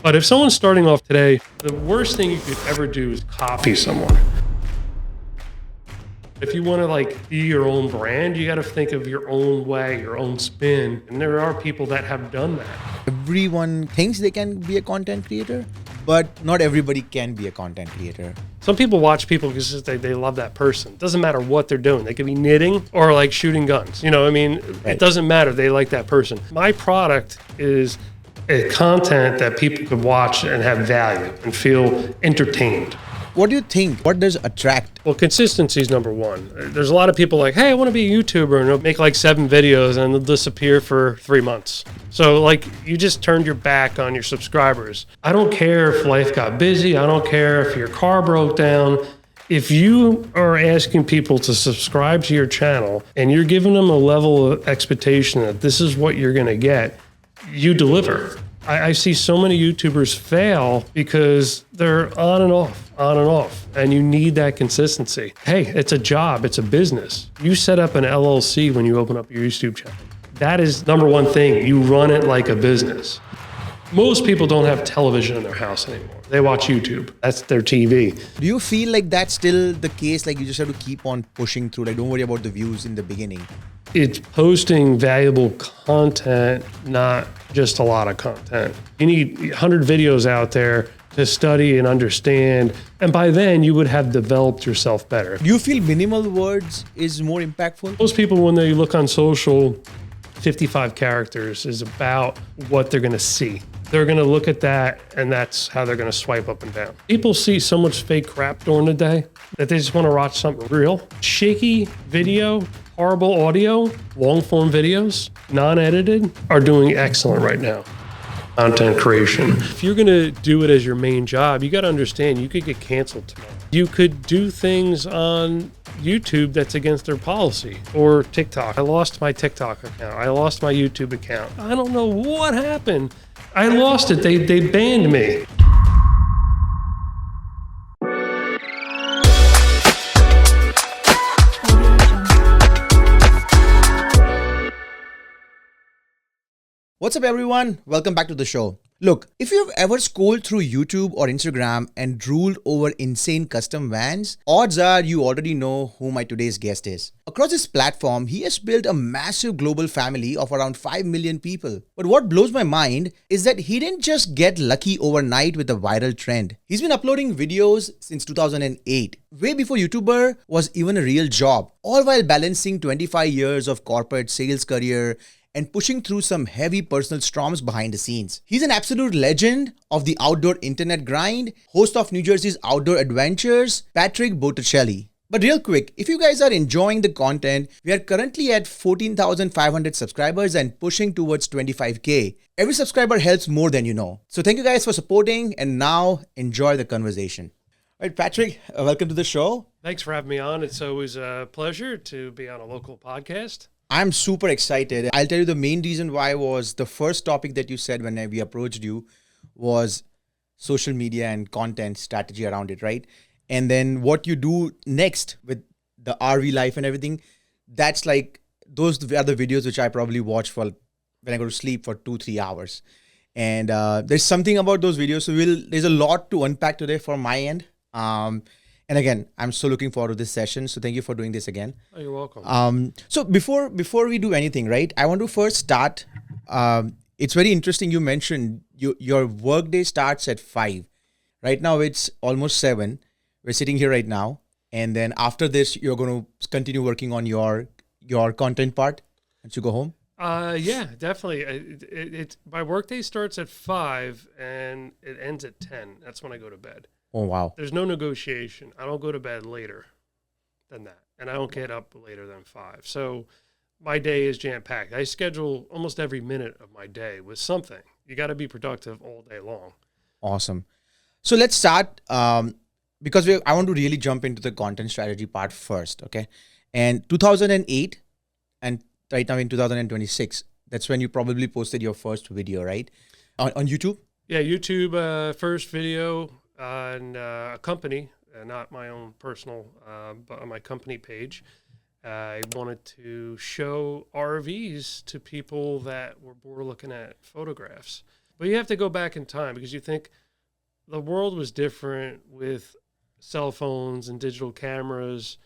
But if someone's starting off today, the worst thing you could ever do is copy someone. If you want to be your own brand, you got to think of your own way, your own spin. And there are people that have done that. Everyone thinks they can be a content creator, but not everybody can be a content creator. Some people watch people because they love that person. It doesn't matter what they're doing. They could be knitting or shooting guns. Right. It doesn't matter. They like that person. My product is a content that people could watch and have value and feel entertained. What do you think? What does attract? Well, consistency is number one. There's a lot of people hey, I want to be a YouTuber, and they'll make 7 videos and they'll disappear for 3 months. So you just turned your back on your subscribers. I don't care if life got busy. I don't care if your car broke down. If you are asking people to subscribe to your channel and you're giving them a level of expectation that this is what you're going to get, you deliver. I see so many YouTubers fail because they're on and off, and you need that consistency. Hey, it's a job, it's a business. You set up an LLC when you open up your YouTube channel. That is number one thing. You run it like a business. Most people don't have television in their house anymore. They watch YouTube. That's their TV. Do you feel like that's still the case? You just have to keep on pushing through. Don't worry about the views in the beginning. It's posting valuable content, not just a lot of content. You need 100 videos out there to study and understand. And by then you would have developed yourself better. Do you feel minimal words is more impactful? Most people, when they look on social, 55 characters is about what they're going to see. They're going to look at that, and that's how they're going to swipe up and down. People see so much fake crap during the day that they just want to watch something real. Shaky video, horrible audio, long form videos, non-edited, are doing excellent right now. Content creation. If you're going to do it as your main job, you got to understand you could get canceled tomorrow. You could do things on YouTube that's against their policy, or TikTok. I lost my TikTok account. I lost my YouTube account. I don't know what happened. I lost it. They banned me. What's up, everyone? Welcome back to the show. Look, if you've ever scrolled through YouTube or Instagram and drooled over insane custom vans, odds are you already know who my today's guest is. Across this platform, he has built a massive global family of around 5 million people. But what blows my mind is that he didn't just get lucky overnight with a viral trend. He's been uploading videos since 2008, way before YouTuber was even a real job, all while balancing 25 years of corporate sales career and pushing through some heavy personal storms behind the scenes. He's an absolute legend of the outdoor internet grind, host of New Jersey's Outdoor Adventures, Patrick Botticelli. But real quick, if you guys are enjoying the content, we are currently at 14,500 subscribers and pushing towards 25K. Every subscriber helps more than you know. So thank you guys for supporting, and now enjoy the conversation. All right, Patrick, welcome to the show. Thanks for having me on. It's always a pleasure to be on a local podcast. I'm super excited. I'll tell you the main reason why was the first topic that you said when we approached you was social media and content strategy around it, right? And then what you do next with the RV life and everything, that's those are the videos which I probably watch for when I go to sleep for 2-3 hours. And there's something about those videos. So there's a lot to unpack today from my end. And again, I'm so looking forward to this session. So thank you for doing this again. Oh, you're welcome. So before we do anything, right, I want to first start. It's very interesting. You mentioned your workday starts at 5. Right now, it's almost 7. We're sitting here right now. And then after this, you're going to continue working on your content part once you go home? Yeah, definitely. My workday starts at 5 and it ends at 10. That's when I go to bed. Oh, wow. There's no negotiation. I don't go to bed later than that. And I don't get up later than 5. So my day is jam-packed. I schedule almost every minute of my day with something. You got to be productive all day long. Awesome. So let's start because I want to really jump into the content strategy part first, okay? And 2008 and right now in 2026, that's when you probably posted your first video, right? On YouTube? Yeah, YouTube, first video on a company, not my own personal, but on my company page. I wanted to show RVs to people that were bored looking at photographs. But you have to go back in time because you think the world was different with cell phones and digital cameras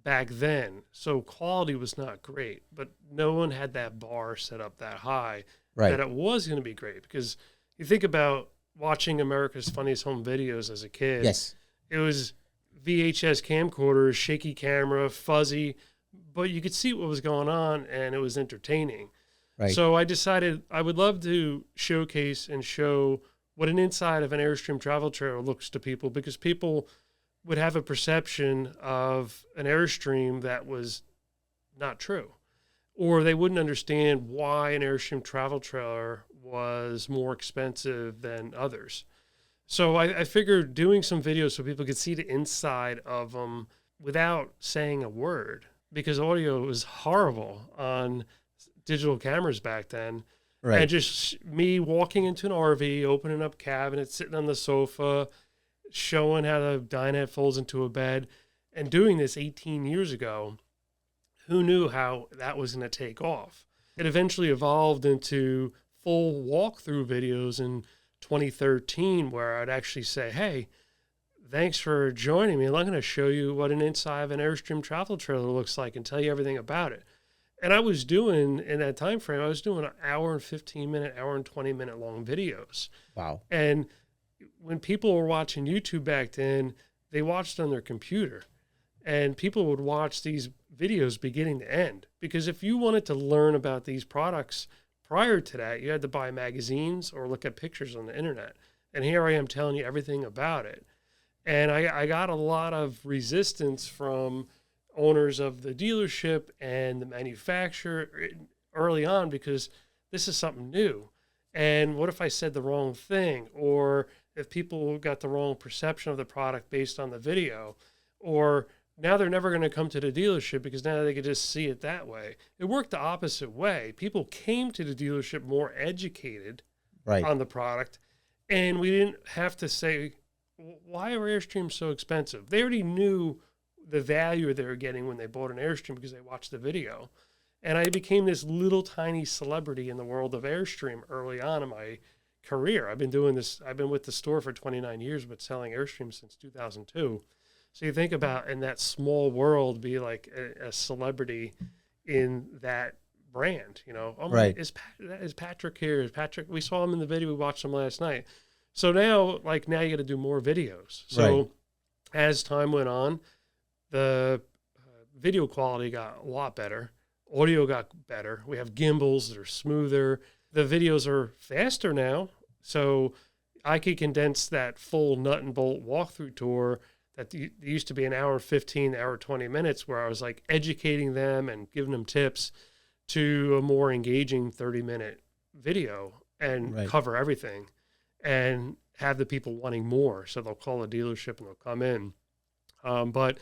back then. So quality was not great, but no one had that bar set up that high that it was going to be great. Because you think about watching America's Funniest Home Videos as a kid. Yes. It was VHS camcorders, shaky camera, fuzzy, but you could see what was going on and it was entertaining. Right. So I decided I would love to showcase and show what an inside of an Airstream travel trailer looks to people, because people would have a perception of an Airstream that was not true, or they wouldn't understand why an Airstream travel trailer was more expensive than others. So I figured doing some videos so people could see the inside of them without saying a word, because audio was horrible on digital cameras back then. Right. And just me walking into an RV, opening up cabinets, sitting on the sofa, showing how the dinette folds into a bed, and doing this 18 years ago. Who knew how that was going to take off? It eventually evolved into full walkthrough videos in 2013, where I'd actually say, hey, thanks for joining me. I'm going to show you what an inside of an Airstream travel trailer looks like and tell you everything about it. And I was doing, in that time frame, I was doing an hour and 15 minute, hour and 20 minute long videos. Wow. And when people were watching YouTube back then, they watched on their computer. And people would watch these videos beginning to end. Because if you wanted to learn about these products prior to that, you had to buy magazines or look at pictures on the internet. And here I am telling you everything about it. And I got a lot of resistance from owners of the dealership and the manufacturer early on, because this is something new. And what if I said the wrong thing? Or if people got the wrong perception of the product based on the video? Or now they're never going to come to the dealership because now they could just see it that way. It worked the opposite way. People came to the dealership more educated on the product, and we didn't have to say, why are Airstreams so expensive? They already knew the value they were getting when they bought an Airstream because they watched the video. And I became this little tiny celebrity in the world of Airstream early on in my career. I've been doing this. I've been with the store for 29 years, but selling Airstreams since 2002. So you think about in that small world, be like a celebrity in that brand, you know, is Patrick here? Is Patrick, we saw him in the video. We watched him last night. So now you got to do more videos. So as time went on, the video quality got a lot better. Audio got better. We have gimbals that are smoother. The videos are faster now. So I could condense that full nut and bolt walkthrough tour that used to be an hour 15, hour 20 minutes, where I was like educating them and giving them tips, to a more engaging 30-minute video and cover everything and have the people wanting more. So they'll call a dealership and they'll come in. But,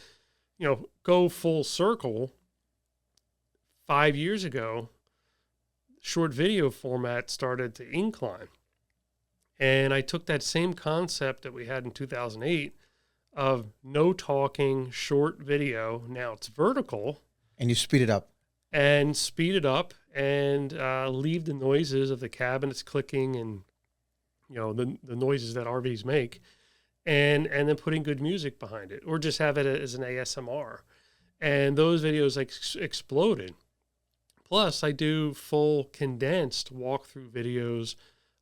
you know, go full circle. 5 years ago, short video format started to incline. And I took that same concept that we had in 2008 of no talking, short video. Now it's vertical. And you speed it up. And leave the noises of the cabinets clicking and, you know, the noises that RVs make, and then putting good music behind it, or just have it as an ASMR. And those videos exploded. Plus, I do full condensed walkthrough videos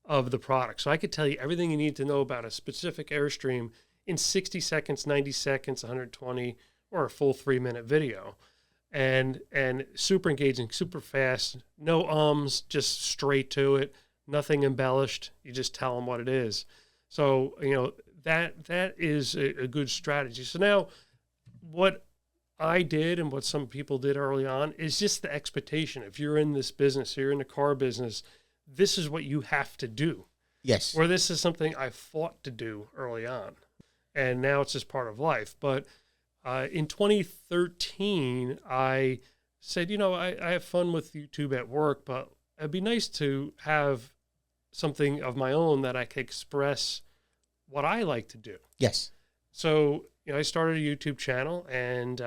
of the product. So I could tell you everything you need to know about a specific Airstream in 60 seconds, 90 seconds, 120, or a full 3-minute video. And super engaging, super fast, no ums, just straight to it, nothing embellished. You just tell them what it is. So, you know, that is a good strategy. So now what I did and what some people did early on is just the expectation. If you're in this business, you're in the car business, this is what you have to do. Yes. Where this is something I fought to do early on. And now it's just part of life. But in 2013, I said, you know, I have fun with YouTube at work, but it'd be nice to have something of my own that I could express what I like to do. Yes. So, you know, I started a YouTube channel, and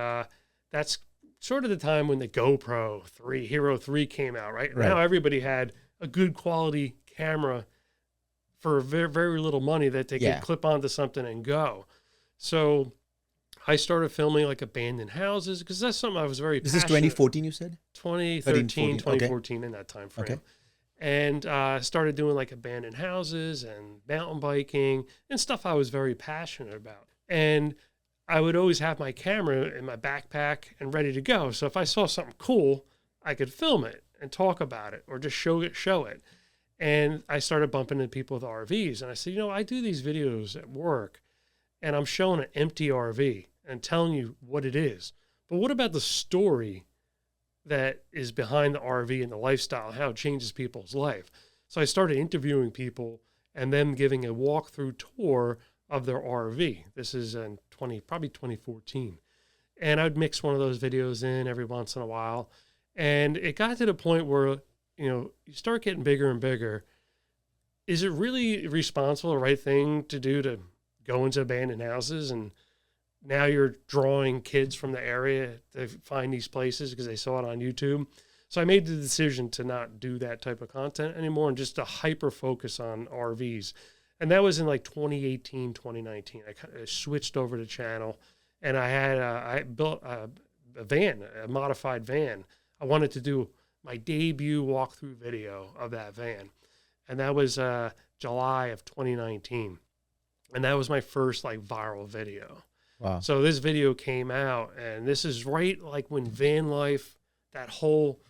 that's sort of the time when the GoPro 3, Hero 3 came out, right? Now everybody had a good quality camera for very, very little money that they Yeah. could clip onto something and go. So I started filming like abandoned houses because that's something I was very This is passionate. 2014, you said? 2013, 13, 14. 2014 in that time frame. Okay. And started doing like abandoned houses and mountain biking and stuff I was very passionate about. And I would always have my camera in my backpack and ready to go. So if I saw something cool, I could film it and talk about it or just show it. And I started bumping into people with RVs. And I said, I do these videos at work and I'm showing an empty RV and telling you what it is. But what about the story that is behind the RV and the lifestyle, how it changes people's life? So I started interviewing people and them giving a walkthrough tour of their RV. This is in probably 2014. And I'd mix one of those videos in every once in a while. And it got to the point where, you start getting bigger and bigger. Is it really responsible, the right thing to do to go into abandoned houses? And now you're drawing kids from the area to find these places because they saw it on YouTube. So I made the decision to not do that type of content anymore and just to hyper focus on RVs. And that was in like 2018, 2019. I switched over the channel and I built a van, a modified van. I wanted to do my debut walkthrough video of that van. And that was July of 2019. And that was my first like viral video. Wow. So this video came out and this is right like when van life, that whole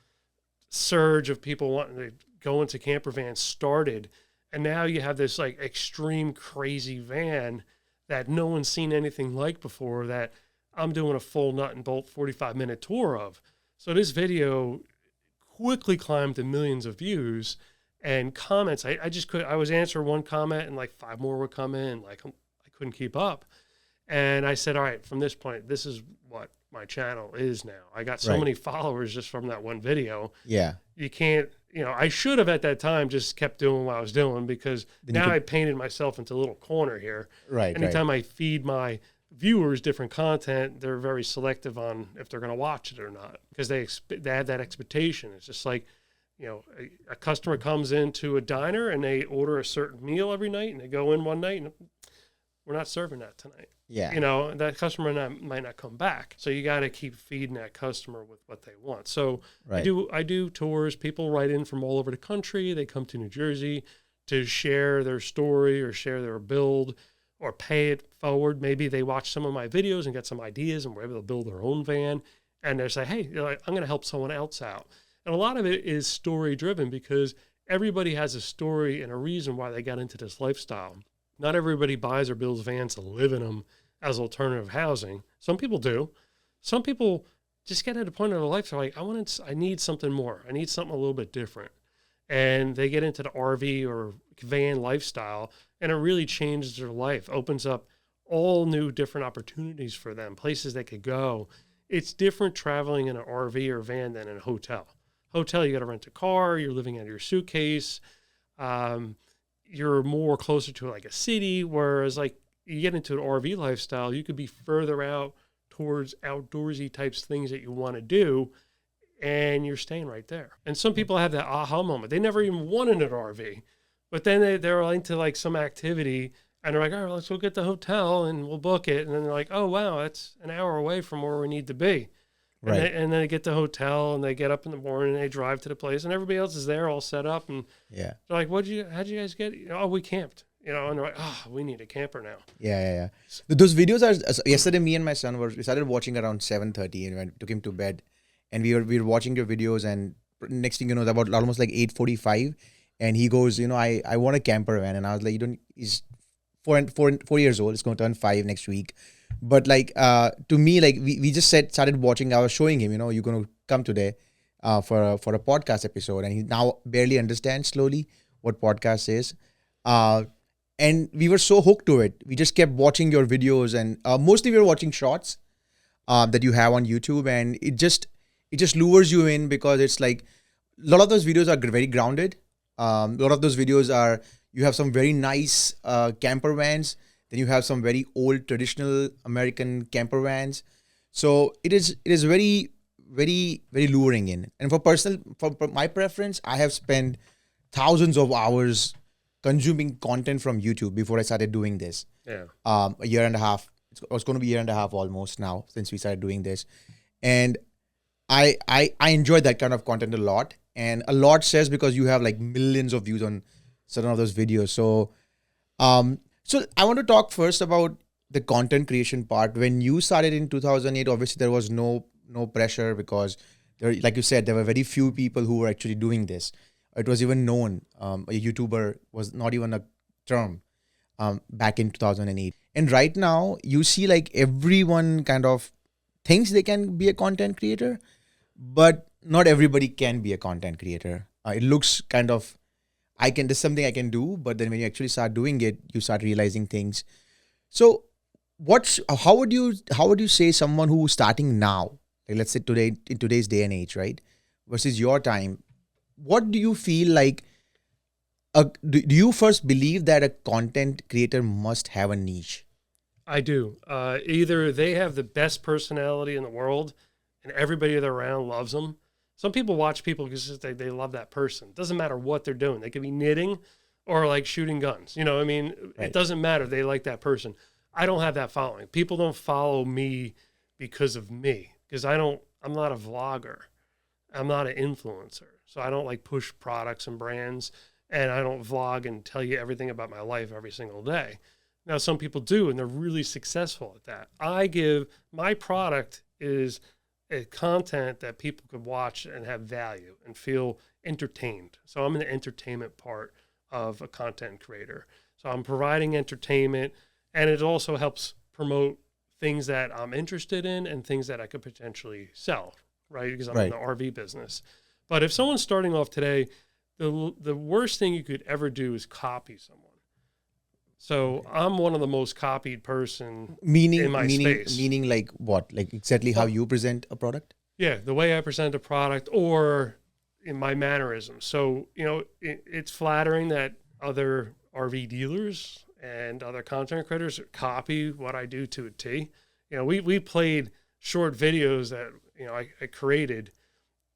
surge of people wanting to go into camper vans started. And now you have this like extreme crazy van that no one's seen anything like before that I'm doing a full nut and bolt 45-minute tour of. So this video quickly climbed to millions of views and comments. I was answering one comment and like 5 more would come in. Like I couldn't keep up. And I said, all right, from this point, this is what my channel is now. I got so many followers just from that one video. Yeah. You can't, I should have at that time just kept doing what I was doing because now I painted myself into a little corner here. Right. Anytime I feed my viewers different content, they're very selective on if they're going to watch it or not because they have that expectation. It's just like, a customer comes into a diner and they order a certain meal every night and they go in one night and we're not serving that tonight. Yeah. That customer might not come back. So you got to keep feeding that customer with what they want. So I do tours. People write in from all over the country. They come to New Jersey to share their story or share their build or pay it forward. Maybe they watch some of my videos and get some ideas and were able to build their own van. And they say, hey, I'm going to help someone else out. And a lot of it is story driven because everybody has a story and a reason why they got into this lifestyle. Not everybody buys or builds vans to live in them as alternative housing. Some people do. Some people just get at a point in their life, they're like, I need something more. I need something a little bit different. And they get into the RV or van lifestyle, and it really changes their life, opens up all new different opportunities for them, places they could go. It's different traveling in an RV or van than in a hotel. Hotel, you got to rent a car, you're living out of your suitcase. You're more closer to like a city, whereas like you get into an RV lifestyle, you could be further out towards outdoorsy types things that you want to do, and you're staying right there. And some people have that aha moment. They never even wanted an RV, but then they're into like some activity, and they're like, all right, let's go get the hotel, and we'll book it. And then they're like, oh, wow, that's an hour away from where we need to be. Right. And then they get the hotel and they get up in the morning and they drive to the place and everybody else is there all set up. And they're like, how'd you guys get it? Oh, we camped, and they're like, oh, we need a camper now. Yeah. Those videos are, yesterday we started watching around 7:30 and I took him to bed and we were watching your videos and next thing you know, it's about almost like 8:45 and he goes, I want a camper van. And I was like, he's 4 years old. It's going to turn 5 next week. But like to me, like we just started watching. I was showing him, you're going to come today for a podcast episode, and he now barely understands slowly what podcast is. And we were so hooked to it. We just kept watching your videos, and mostly we were watching shorts that you have on YouTube, and it just lures you in because it's like a lot of those videos are very grounded. A lot of those videos are you have some very nice camper vans. Then you have some very old traditional American camper vans. So it is very, very, very luring in. And for my preference, I have spent thousands of hours consuming content from YouTube before I started doing this. Yeah. A year and a half. It was going to be a year and a half almost now since we started doing this, and I enjoyed that kind of content a lot. And a lot says because you have like millions of views on certain of those videos. So I want to talk first about the content creation part. When you started in 2008, obviously there was no pressure because there, like you said, there were very few people who were actually doing this. It was even known. A YouTuber was not even a term back in 2008. And right now, you see like everyone kind of thinks they can be a content creator, but not everybody can be a content creator. It looks kind of, there's something I can do, but then when you actually start doing it, you start realizing things. So how would you say someone who's starting now, like let's say today, in today's day and age, right, versus your time, what do you feel like, do you first believe that a content creator must have a niche? I do. Either they have the best personality in the world and everybody they're around loves them. Some people watch people because they love that person. It doesn't matter what they're doing. They could be knitting or like shooting guns. You know what I mean? Right. It doesn't matter. They like that person. I don't have that following. People don't follow me because of me, because I'm not a vlogger. I'm not an influencer. So I don't like push products and brands, and I don't vlog and tell you everything about my life every single day. Now, some people do, and they're really successful at that. My product is a content that people could watch and have value and feel entertained. So I'm in the entertainment part of a content creator. So I'm providing entertainment, and it also helps promote things that I'm interested in and things that I could potentially sell, right? Because I'm in the RV business. But if someone's starting off today, the worst thing you could ever do is copy someone. So I'm one of the most copied person in my space. Meaning like what? Like exactly how you present a product? Yeah, the way I present a product or in my mannerisms. So, it's flattering that other RV dealers and other content creators copy what I do to a T. We played short videos that, I created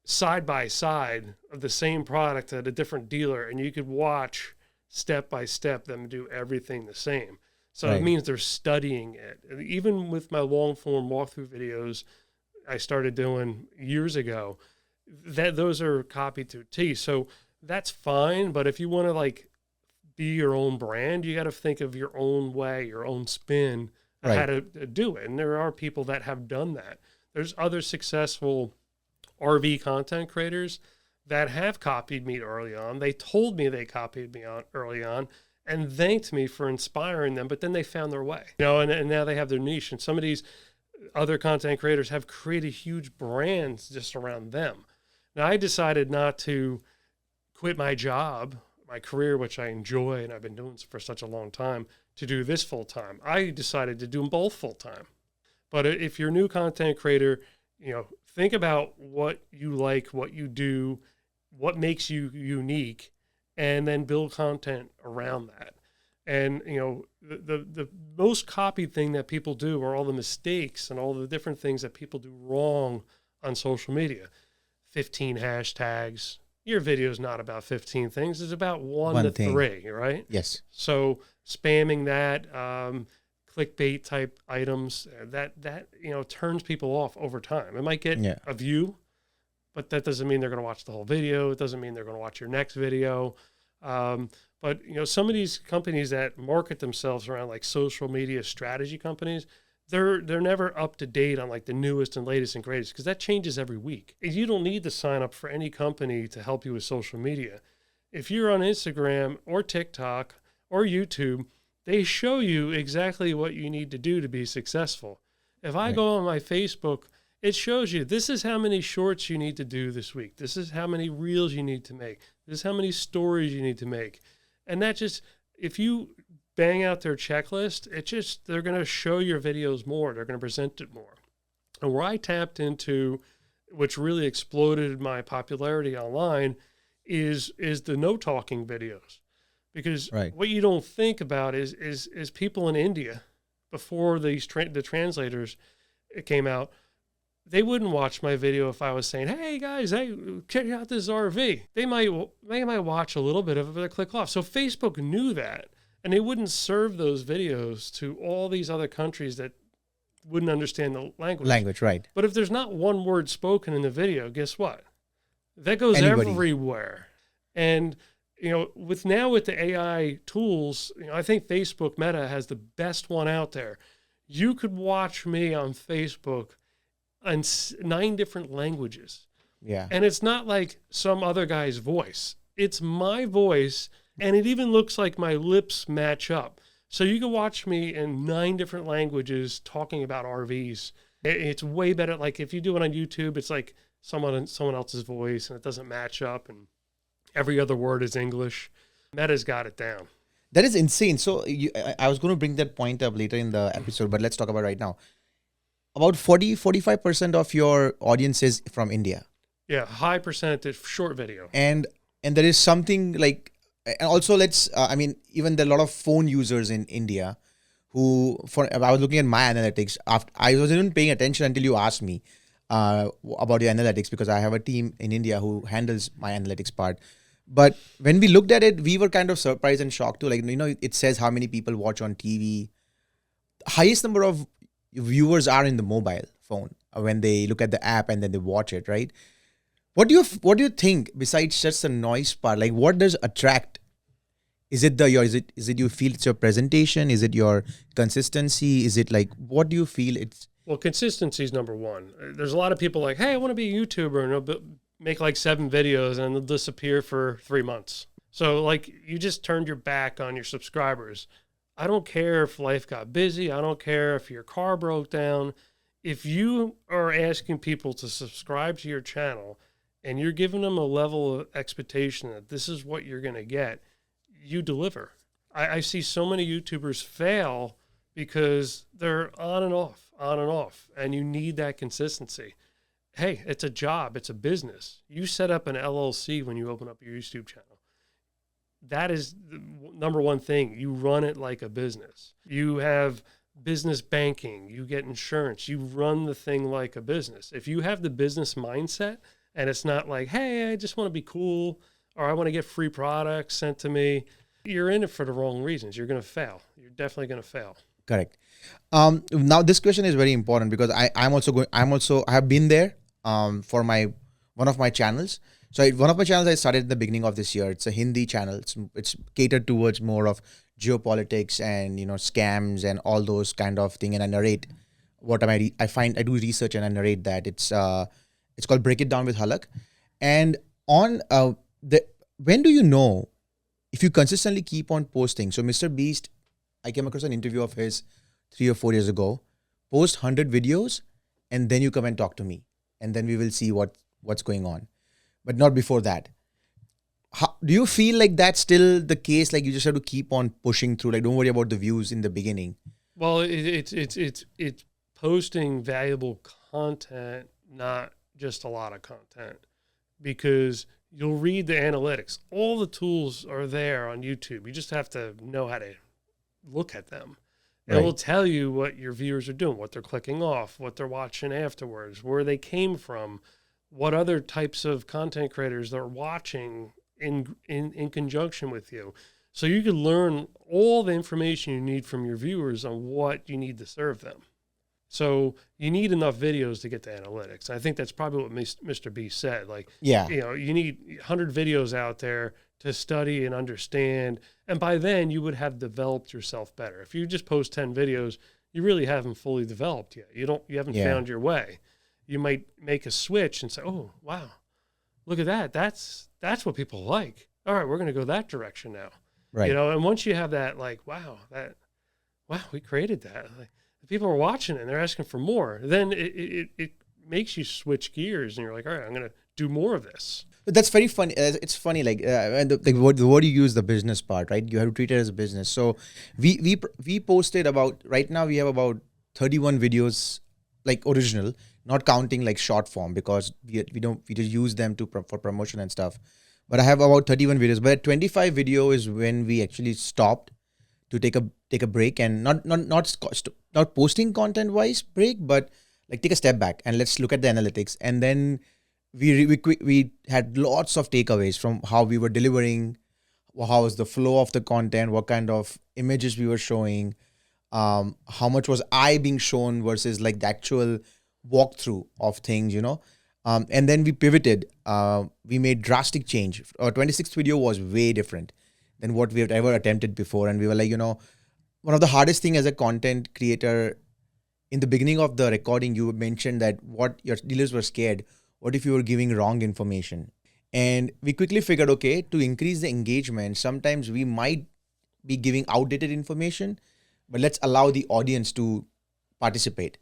side by side of the same product at a different dealer, and you could watch step by step them do everything the same. So It means they're studying it. And even with my long form walkthrough videos I started doing years ago, those are copied to a T. So that's fine. But if you want to like be your own brand, you got to think of your own way, your own spin of how to do it. And there are people that have done that. There's other successful RV content creators that have copied me early on. They told me they copied me early on and thanked me for inspiring them, but then they found their way, and now they have their niche. And some of these other content creators have created huge brands just around them. Now, I decided not to quit my job, my career, which I enjoy, and I've been doing for such a long time, to do this full time. I decided to do them both full time. But if you're a new content creator, think about what you like, what you do, what makes you unique, and then build content around that. And, the most copied thing that people do are all the mistakes and all the different things that people do wrong on social media. 15 hashtags. Your video is not about 15 things. It's about one to thing. 3, right? Yes. So spamming that, clickbait type items, that turns people off over time. It might get a view, but that doesn't mean they're going to watch the whole video. It doesn't mean they're going to watch your next video. But some of these companies that market themselves around like social media strategy companies, they're never up to date on like the newest and latest and greatest, because that changes every week. You don't need to sign up for any company to help you with social media. If you're on Instagram or TikTok or YouTube, they show you exactly what you need to do to be successful. If I go on my Facebook, it shows you this is how many shorts you need to do this week. This is how many reels you need to make. This is how many stories you need to make. And that just, if you bang out their checklist, they're going to show your videos more. They're going to present it more. And where I tapped into, which really exploded my popularity online, is the no talking videos. Because what you don't think about is people in India, before the translators came out, they wouldn't watch my video if I was saying, "Hey guys, hey, check out this RV." They might watch a little bit of it, but they click off. So Facebook knew that, and they wouldn't serve those videos to all these other countries that wouldn't understand the language. Language, right? But if there's not one word spoken in the video, guess what? That goes everywhere. And with the AI tools, I think Facebook Meta has the best one out there. You could watch me on Facebook in 9 different languages. Yeah. And it's not like some other guy's voice. It's my voice, and it even looks like my lips match up. So you can watch me in 9 different languages talking about RVs. It's way better. Like if you do it on YouTube, it's like someone else's voice, and it doesn't match up, and every other word is English. Meta's got it down. That is insane. So I was going to bring that point up later in the episode, but let's talk about it right now. About 45% of your audience is from India. Yeah, high percentage short video. And there is something like, and also even there are a lot of phone users in India I was looking at my analytics. I wasn't even paying attention until you asked me about your analytics, because I have a team in India who handles my analytics part. But when we looked at it, we were kind of surprised and shocked too. Like, it says how many people watch on TV. Highest number of viewers are in the mobile phone when they look at the app and then they watch it, right? What do you think, besides just the noise part? Like, what does attract? Is it you feel it's your presentation? Is it your consistency? Is it like, what do you feel it's? Well, consistency is number one. There's a lot of people like, hey, I want to be a YouTuber, and they'll make like 7 videos and they'll disappear for 3 months. So like, you just turned your back on your subscribers. I don't care if life got busy. I don't care if your car broke down. If you are asking people to subscribe to your channel and you're giving them a level of expectation that this is what you're going to get, you deliver. I see so many YouTubers fail because they're on and off, and you need that consistency. Hey, it's a job. It's a business. You set up an LLC when you open up your YouTube channel. That is the number one thing. You run it like a business. You have business banking. You get insurance. You run the thing like a business. If you have the business mindset and it's not like, hey, I just want to be cool, or I want to get free products sent to me, you're in it for the wrong reasons. You're going to fail. You're definitely going to fail. Correct. Now this question is very important, because I have been there for one of my channels. So one of my channels I started at the beginning of this year. It's a Hindi channel. It's catered towards more of geopolitics and scams and all those kind of thing. And I narrate I do research and I narrate that. It's called Break It Down with Halak. And on when do you know if you consistently keep on posting? So Mr. Beast, I came across an interview of his 3 or 4 years ago. Post 100 videos and then you come and talk to me, and then we will see what's going on. But not before that. Do you feel like that's still the case? Like, you just have to keep on pushing through. Like, don't worry about the views in the beginning. Well, it's posting valuable content, not just a lot of content, because you'll read the analytics. All the tools are there on YouTube. You just have to know how to look at them. Right. It will tell you what your viewers are doing, what they're clicking off, what they're watching afterwards, where they came from, what other types of content creators they're watching in conjunction with you. So you can learn all the information you need from your viewers on what you need to serve them. So you need enough videos to get the analytics. I think that's probably what Mr. B said. Like, yeah, you need 100 videos out there to study and understand. And by then you would have developed yourself better. If you just post 10 videos, you really haven't fully developed yet. You haven't found your way. You might make a switch and say, oh, wow, look at that. That's what people like. All right, we're going to go that direction now. Right. And once you have that, like, wow, we created that. Like, people are watching it and they're asking for more. Then it makes you switch gears and you're like, all right, I'm going to do more of this. But that's very funny. It's funny, like, and the word you use, the business part, right? You have to treat it as a business. So we posted right now we have about 31 videos, like original, not counting like short form, because we just use them for promotion and stuff. But I have about 31 videos. But at 25 video is when we actually stopped to take a break, and not posting content wise break, but like take a step back and let's look at the analytics. And then we had lots of takeaways from how we were delivering, how was the flow of the content, what kind of images we were showing, how much was I being shown versus like the actual walkthrough of things, and then we pivoted. We made drastic change. Our 26th video was way different than what we had ever attempted before. And we were like, one of the hardest thing as a content creator, in the beginning of the recording, you mentioned that what your dealers were scared. What if you were giving wrong information? And we quickly figured, okay, to increase the engagement, sometimes we might be giving outdated information, but let's allow the audience to participate.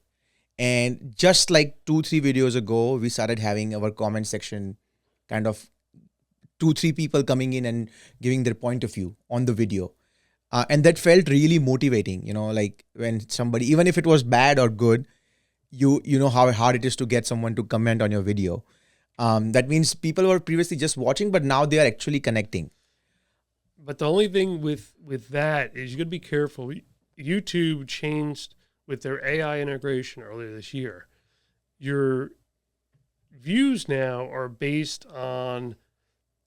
And just like 2-3 videos ago, we started having our comment section kind of 2-3 people coming in and giving their point of view on the video. And that felt really motivating, like when somebody, even if it was bad or good, you know how hard it is to get someone to comment on your video. That means people were previously just watching, but now they are actually connecting. But the only thing with that is you got to be careful. YouTube changed with their AI integration earlier this year. Your views now are based on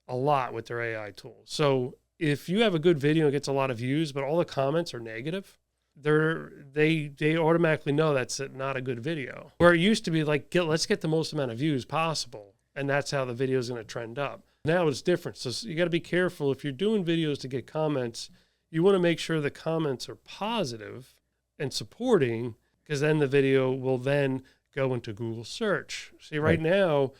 a lot with their AI tools. So if you have a good video and gets a lot of views, but all the comments are negative, they automatically know that's not a good video. Where it used to be like, let's get the most amount of views possible, and that's how the video is going to trend up. Now it's different. So you got to be careful. If you're doing videos to get comments, you want to make sure the comments are positive and supporting, because then the video will then go into Google search. See, right now,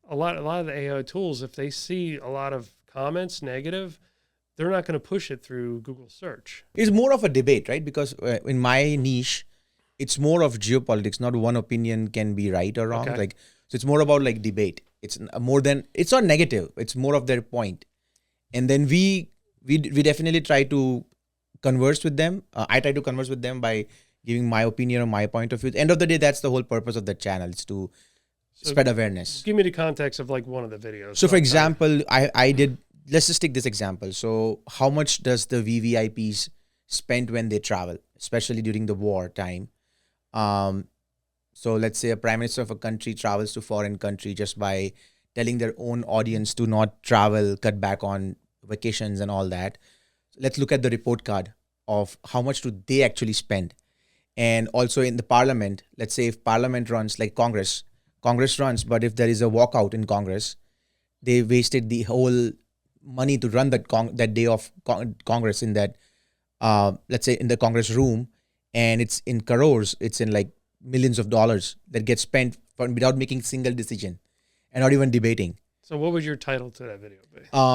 a lot of the AI tools, if they see a lot of comments negative, they're not going to push it through Google search. It's more of a debate, right? Because in my niche, it's more of geopolitics. Not one opinion can be right or wrong. Okay. So it's more about like debate. It's more than, it's not negative. It's more of their point. And then we definitely try to converse with them. I try to converse with them by giving my opinion or my point of view. At the end of the day, that's the whole purpose of the channel. It's to spread awareness. Give me the context of like one of the videos. So for example, I did, let's just take this example. So how much does the VVIPs spend when they travel, especially during the war time? So let's say a prime minister of a country travels to foreign country just by telling their own audience to not travel, cut back on vacations and all that. Let's look at the report card of how much do they actually spend. And also in the parliament, let's say if parliament runs like Congress runs, but if there is a walkout in Congress, they wasted the whole money to run that day of Congress in that, let's say in the Congress room, and it's in crores, it's in like millions of dollars that get spent without making a single decision and not even debating. So what was your title to that video?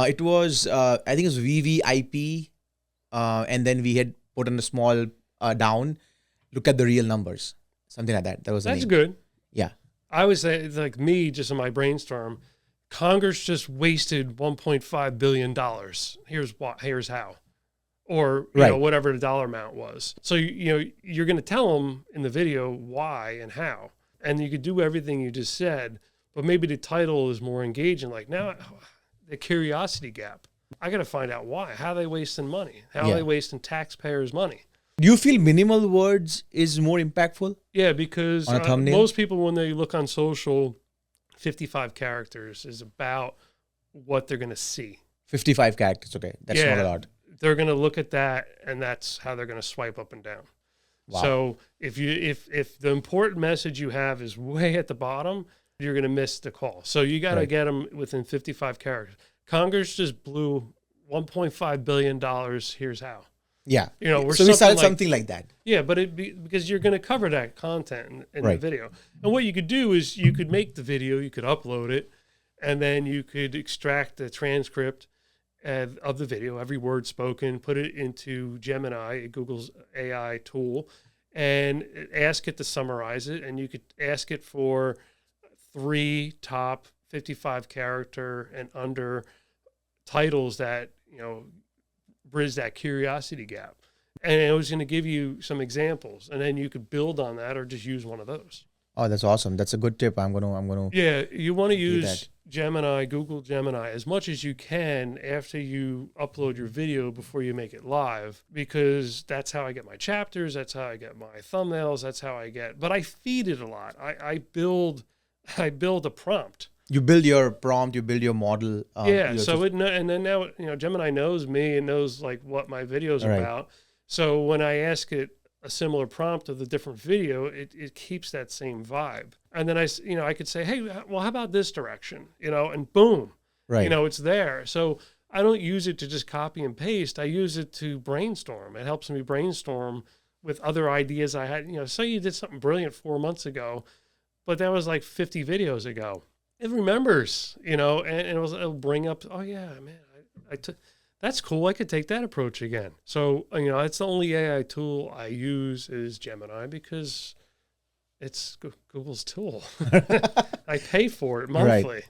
It was, I think it was VVIP, and then we had put on a small down, look at the real numbers, something like that. That's good. Yeah. I would say, it's like me, just in my brainstorm, Congress just wasted $1.5 billion. Here's how. Or, you know, whatever the dollar amount was. So, you're going to tell them in the video why and how. And you could do everything you just said, but maybe the title is more engaging. Like now, the curiosity gap. I got to find out why. How are they wasting money? How are they wasting taxpayers' money? Do you feel minimal words is more impactful? Yeah, because most people, when they look on social, 55 characters is about what they're going to see. 55 characters, okay. That's not a lot. They're going to look at that, and that's how they're going to swipe up and down. Wow. So if the important message you have is way at the bottom, you're going to miss the call. So you got to get them within 55 characters. Congress just blew $1.5 billion. Here's how. Yeah. So we started something like that. Yeah, but because you're going to cover that content in the video. And what you could do is you could make the video, you could upload it, and then you could extract the transcript of the video, every word spoken, put it into Gemini, Google's AI tool, and ask it to summarize it. And you could ask it for 3 top 55 character and under titles that, bridge that curiosity gap. And it was going to give you some examples, and then you could build on that or just use one of those. Oh, that's awesome. That's a good tip. I'm gonna Yeah, you want to do use that. Gemini, Google Gemini, as much as you can after you upload your video before you make it live, because that's how I get my chapters, that's how I get my thumbnails, that's how I get. But I feed it a lot. I build a prompt. You build your prompt, you build your model. Yeah, You so just and then now Gemini knows me and knows like what my videos all are right. about. So when I ask it a similar prompt of the different video, it keeps that same vibe. And then I could say, hey, well, how about this direction? And boom, Right. it's there. So I don't use it to just copy and paste. I use it to brainstorm. It helps me brainstorm with other ideas I had. Say you did something brilliant 4 months ago, but that was like 50 videos ago. It remembers, and it'll bring up, oh yeah, man, I took, that's cool. I could take that approach again. So, it's the only AI tool I use is Gemini because it's Google's tool. I pay for it Right. monthly.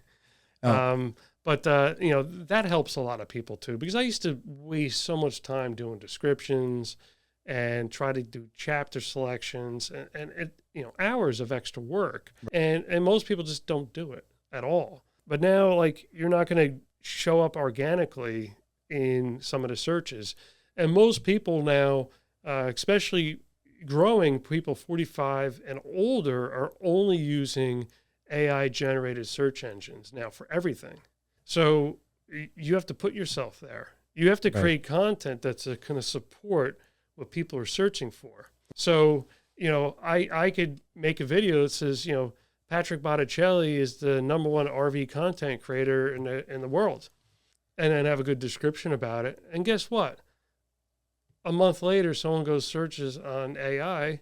Oh, But that helps a lot of people too, because I used to waste so much time doing descriptions and try to do chapter selections and it, hours of extra work. And most people just don't do it at all. But now, like, you're not going to show up organically in some of the searches. And most people now, especially growing people 45 and older, are only using AI generated search engines now for everything. So you have to put yourself there. You have to right. create content that's going to support what people are searching for. So, I could make a video that says, Patrick Botticelli is the #1 RV content creator in the world, and then have a good description about it. And guess what? A month later, someone goes searches on AI,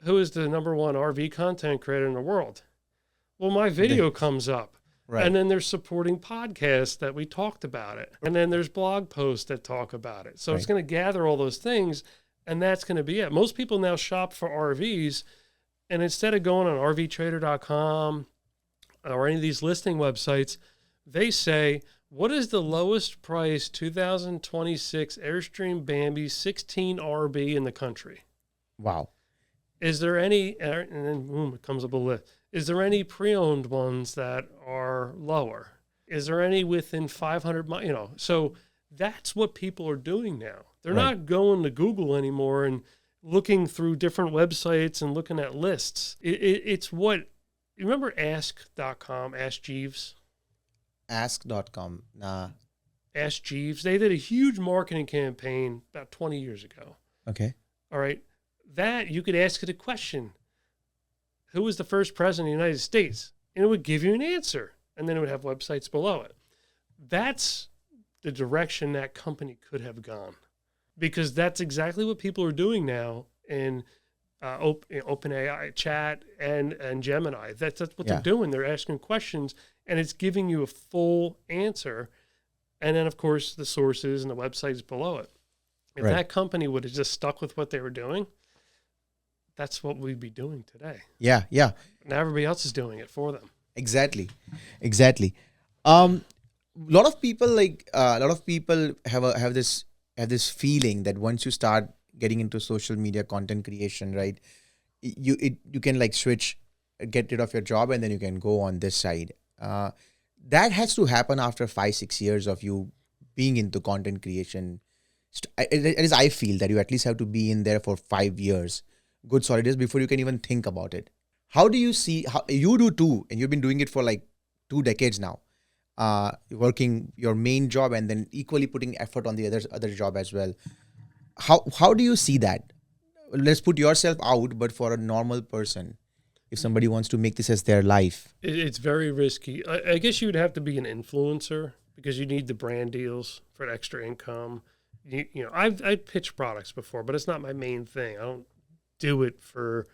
who is the #1 RV content creator in the world? Well, my video comes up. Right. And then there's supporting podcasts that we talked about it. And then there's blog posts that talk about it. So it's Right. going to gather all those things, and that's going to be it. Most people now shop for RVs, and instead of going on rvtrader.com or any of these listing websites, they say, what is the lowest price 2026 Airstream Bambi 16 RB in the country? Wow. Is there any, and then boom, it comes up a list. Is there any pre-owned ones that are lower? Is there any within 500 miles? So that's what people are doing now. They're Right. not going to Google anymore and looking through different websites and looking at lists. It's what, you remember ask.com, Ask Jeeves? Ask.com. Nah. Ask Jeeves. They did a huge marketing campaign about 20 years ago. Okay. All right. That you could ask it a question. Who was the first president of the United States? And it would give you an answer. And then it would have websites below it. That's the direction that company could have gone. Because that's exactly what people are doing now in OpenAI chat and Gemini. That's what they're doing. They're asking questions and it's giving you a full answer. And then, of course, the sources and the websites below it. If Right. that company would have just stuck with what they were doing, that's what we'd be doing today. Yeah. Yeah. Now everybody else is doing it for them. Exactly. Exactly. Lot of people have this feeling that once you start getting into social media content creation, right, you can like switch, get rid of your job, and then you can go on this side. That has to happen after 5-6 years of you being into content creation. It is, I feel that you at least have to be in there for 5 years, good solid years, before you can even think about it. How do you see, how you do too, and you've been doing it for like 2 decades now, working your main job and then equally putting effort on the other job as well. How do you see that? Let's put yourself out, but for a normal person, if somebody wants to make this as their life. It's very risky. I guess you would have to be an influencer because you need the brand deals for extra income. I've pitched products before, but it's not my main thing. I don't do it for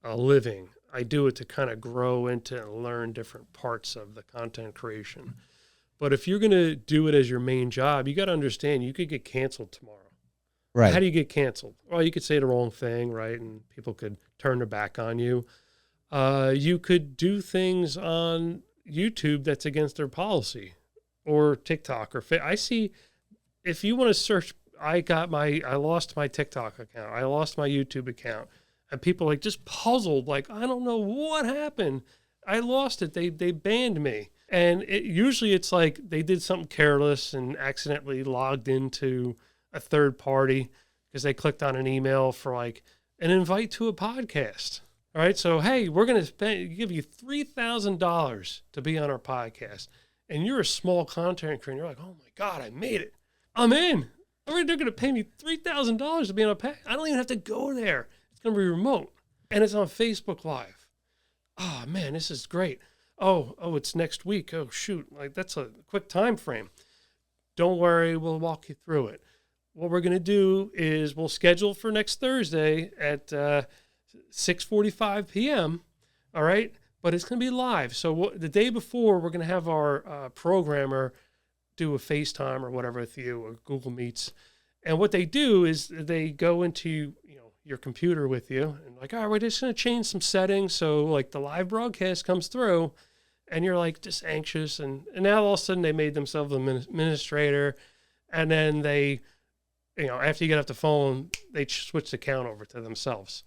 a living. I do it to kind of grow into and learn different parts of the content creation. But if you're going to do it as your main job, you got to understand you could get canceled tomorrow. Right. How do you get canceled? Well, you could say the wrong thing, right? And people could turn their back on you. You could do things on YouTube that's against their policy, or TikTok, or I see. If you want to search, I lost my TikTok account. I lost my YouTube account. And people like just puzzled, like, I don't know what happened. I lost it. They banned me. And usually it's like they did something careless and accidentally logged into a third party because they clicked on an email for like an invite to a podcast. All right. So, hey, we're going to give you $3,000 to be on our podcast. And you're a small content creator. You're like, oh my God, I made it. I'm in. They're going to pay me $3,000 to be on a podcast. I don't even have to go there. It's going to be remote. And it's on Facebook Live. Oh man, this is great. Oh, it's next week. Oh shoot, like that's a quick time frame. Don't worry, we'll walk you through it. What we're gonna do is we'll schedule for next Thursday at 6:45 p.m. All right, but it's gonna be live. So the day before, we're gonna have our programmer do a FaceTime or whatever with you, or Google Meets. And what they do is they go into your computer with you and like, all right, we're just going to change some settings. So like the live broadcast comes through and you're like just anxious. And now all of a sudden they made themselves an administrator. And then they, after you get off the phone, they switch the account over to themselves.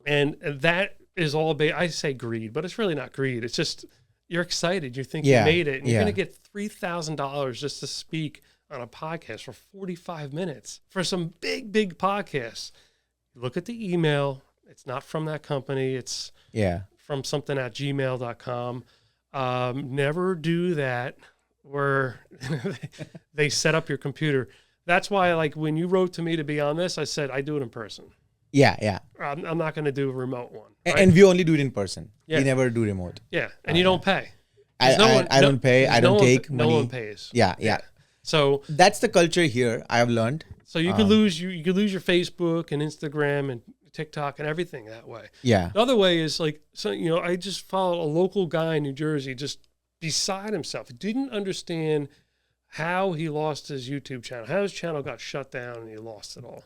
And that is all, I say greed, but it's really not greed. It's just, you're excited. You think you made it and you're going to get $3,000 just to speak on a podcast for 45 minutes for some big podcasts. Look at the email. It's not from that company. It's from something at gmail.com. Never do that where they set up your computer. That's why, like, when you wrote to me to be on this, I said, I do it in person. Yeah. I'm not going to do a remote one. Right? And we only do it in person. We never do remote. Yeah. And you don't pay. I don't pay. I don't take money. No one pays. Yeah. So that's the culture here. I have learned. So you could lose you could lose your Facebook and Instagram and TikTok and everything that way. Yeah. The other way is like, so I just followed a local guy in New Jersey just beside himself. He didn't understand how he lost his YouTube channel, how his channel got shut down and he lost it all.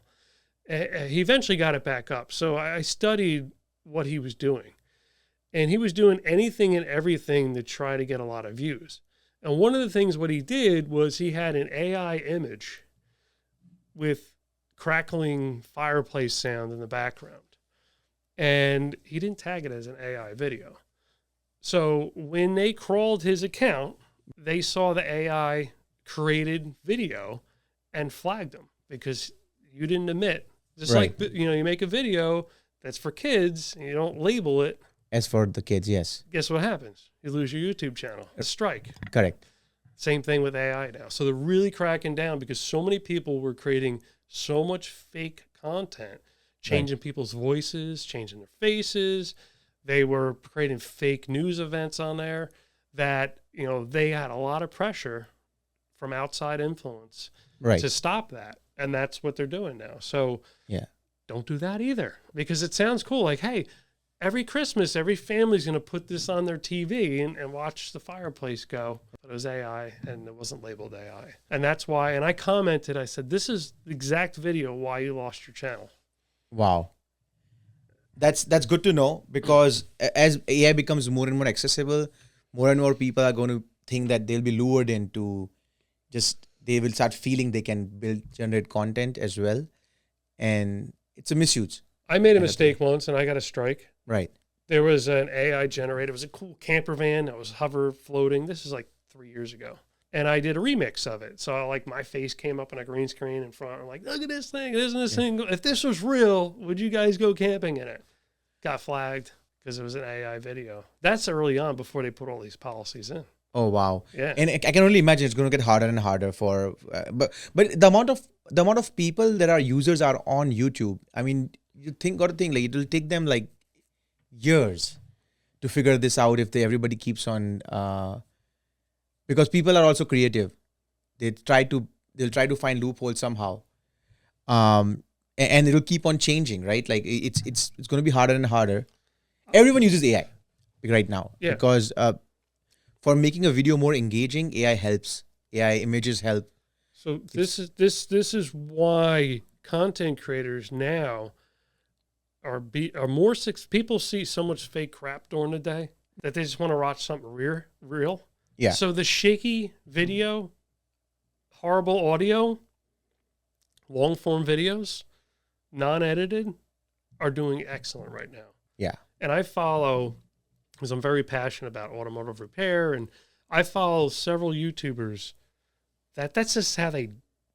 He eventually got it back up. So I studied what he was doing. And he was doing anything and everything to try to get a lot of views. And one of the things what he did was he had an AI image with crackling fireplace sound in the background. And he didn't tag it as an AI video. So when they crawled his account, they saw the AI created video and flagged him because you didn't emit. Just like, you make a video that's for kids and you don't label it. As for the kids, yes. Guess what happens? You lose your YouTube channel. A strike. Correct. Same thing with AI now. So they're really cracking down because so many people were creating so much fake content, changing people's voices, changing their faces. They were creating fake news events on there that, they had a lot of pressure from outside influence to stop that. And that's what they're doing now. So don't do that either because it sounds cool. Like, hey, every Christmas, every family's going to put this on their TV and watch the fireplace go. But it was AI, and it wasn't labeled AI. And that's why, and I commented, I said, this is the exact video why you lost your channel. Wow. That's good to know because as AI becomes more and more accessible, more and more people are going to think that they'll be lured into they will start feeling they can generate content as well. And it's a misuse. I made a mistake once, and I got a strike. Right. There was an AI generated. It was a cool camper van that was hover floating. This is like 3 years ago. And I did a remix of it. So like my face came up on a green screen in front. I'm like, look at this thing. Isn't this thing? If this was real, would you guys go camping in it? Got flagged because it was an AI video. That's early on before they put all these policies in. Oh, wow. Yeah. And I can only imagine it's going to get harder and harder for, but the amount of people that are users are on YouTube. I mean, got to think like it will take them like years to figure this out if everybody keeps on, because people are also creative. They'll try to find loopholes somehow. And it'll keep on changing, right? Like it's going to be harder and harder. Everyone uses AI right now because, for making a video more engaging, AI helps. AI images help. So this is why content creators now are more people see so much fake crap during the day that they just want to watch something real. Yeah. So the shaky video, horrible audio, long form videos, non-edited, are doing excellent right now. Yeah. And I follow, because I'm very passionate about automotive repair, and I follow several YouTubers that's just how they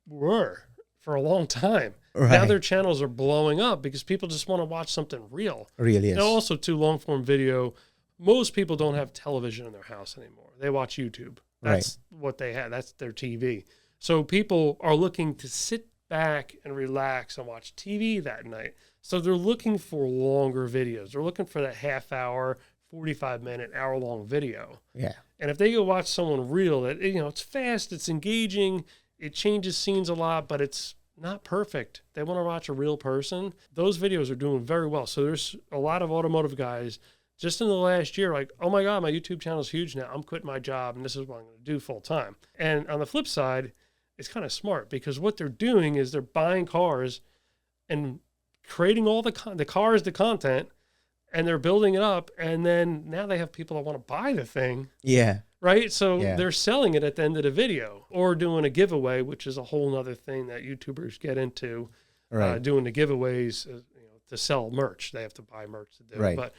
were for a long time. Right. Now their channels are blowing up because people just want to watch something real. Really is. And also, too, long form video. Most people don't have television in their house anymore. They watch YouTube. That's what they have. That's their TV. So people are looking to sit back and relax and watch TV that night. So they're looking for longer videos. They're looking for that half hour, 45-minute, hour-long video. Yeah. And if they go watch someone real, that it's fast, it's engaging, it changes scenes a lot, but it's not perfect. They want to watch a real person. Those videos are doing very well. So there's a lot of automotive guys just in the last year, like, oh my God, my YouTube channel is huge now. I'm quitting my job and this is what I'm going to do full time. And on the flip side, it's kind of smart because what they're doing is they're buying cars and creating all the cars, the content, and they're building it up. And then now they have people that want to buy the thing. Yeah. Right. So they're selling it at the end of the video or doing a giveaway, which is a whole nother thing that YouTubers get into, doing the giveaways, to sell merch. They have to buy merch to do. But,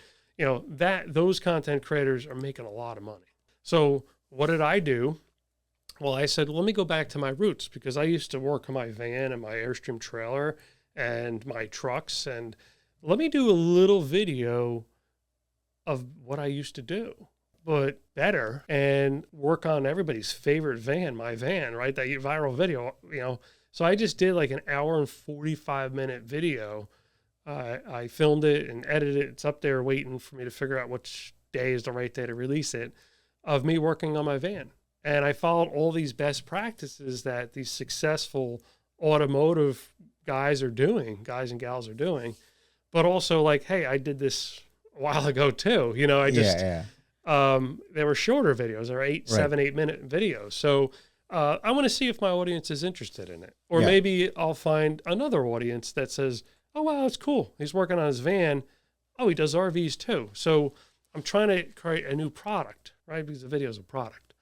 those content creators are making a lot of money. So what did I do? Well, I said, let me go back to my roots because I used to work on my van and my Airstream trailer and my trucks. And let me do a little video of what I used to do, but better, and work on everybody's favorite van, my van, right? That viral video, So I just did like an hour and 45-minute video. I filmed it and edited it. It's up there waiting for me to figure out which day is the right day to release it, of me working on my van. And I followed all these best practices that these successful automotive guys and gals are doing, but also like, hey, I did this a while ago too. They were shorter videos. They were 7-8 minute videos. So I want to see if my audience is interested in it. Or maybe I'll find another audience that says, oh, wow, it's cool. He's working on his van. Oh, he does RVs too. So I'm trying to create a new product, right? Because the video is a product.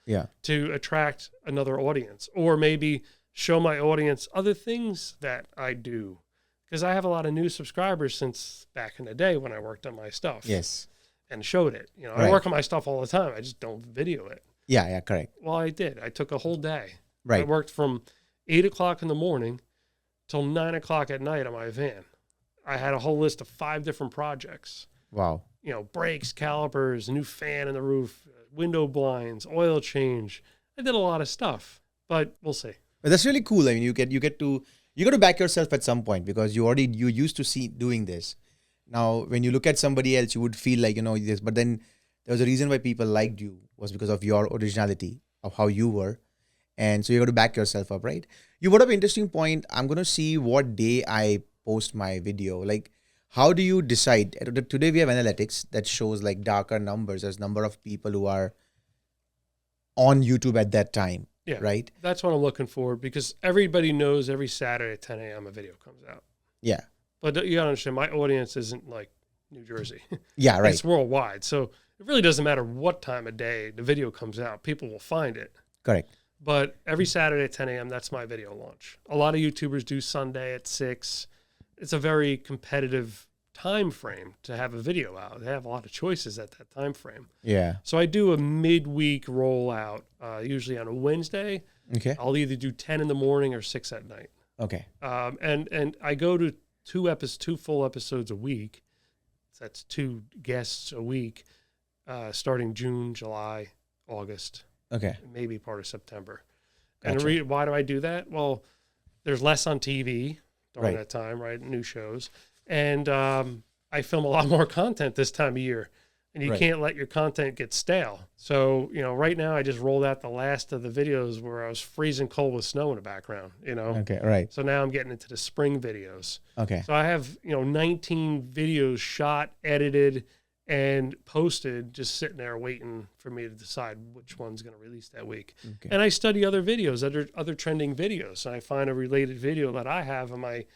To attract another audience, or maybe show my audience other things that I do, because I have a lot of new subscribers since back in the day when I worked on my stuff. Yes. And showed it. I work on my stuff all the time. I just don't video it. Yeah, correct. Well, I did. I took a whole day. Right. I worked from 8 o'clock in the morning till 9 o'clock at night on my van. I had a whole list of 5 different projects. Wow. Brakes, calipers, new fan in the roof, window blinds, oil change. I did a lot of stuff, but we'll see. But that's really cool. I mean, you got to back yourself at some point because you used to see doing this. Now, when you look at somebody else, you would feel like, this, but then there was a reason why people liked you was because of your originality of how you were. And so you got to back yourself up, right? You brought up an interesting point. I'm going to see what day I post my video. Like, how do you decide? Today we have analytics that shows like darker numbers as number of people who are on YouTube at that time. Yeah. Right. That's what I'm looking for because everybody knows every Saturday at 10 a.m. a video comes out. Yeah. But you gotta understand, my audience isn't like New Jersey. Yeah, right. It's worldwide. So it really doesn't matter what time of day the video comes out. People will find it. Correct. But every Saturday at 10 a.m., that's my video launch. A lot of YouTubers do Sunday at 6. It's a very competitive time frame to have a video out. They have a lot of choices at that time frame. Yeah. So I do a midweek rollout, usually on a Wednesday. Okay. I'll either do 10 in the morning or 6 at night. Okay. And I go to 2 full episodes a week. So that's 2 guests a week, starting June, July, August. Okay. Maybe part of September. Gotcha. And why do I do that? Well, there's less on TV during that time, right? New shows. And I film a lot more content this time of year. And you can't let your content get stale. So, right now I just rolled out the last of the videos where I was freezing cold with snow in the background, Okay, right. So now I'm getting into the spring videos. Okay. So I have, 19 videos shot, edited, and posted, just sitting there waiting for me to decide which one's going to release that week. Okay. And I study other videos, other trending videos. And I find a related video that I have in my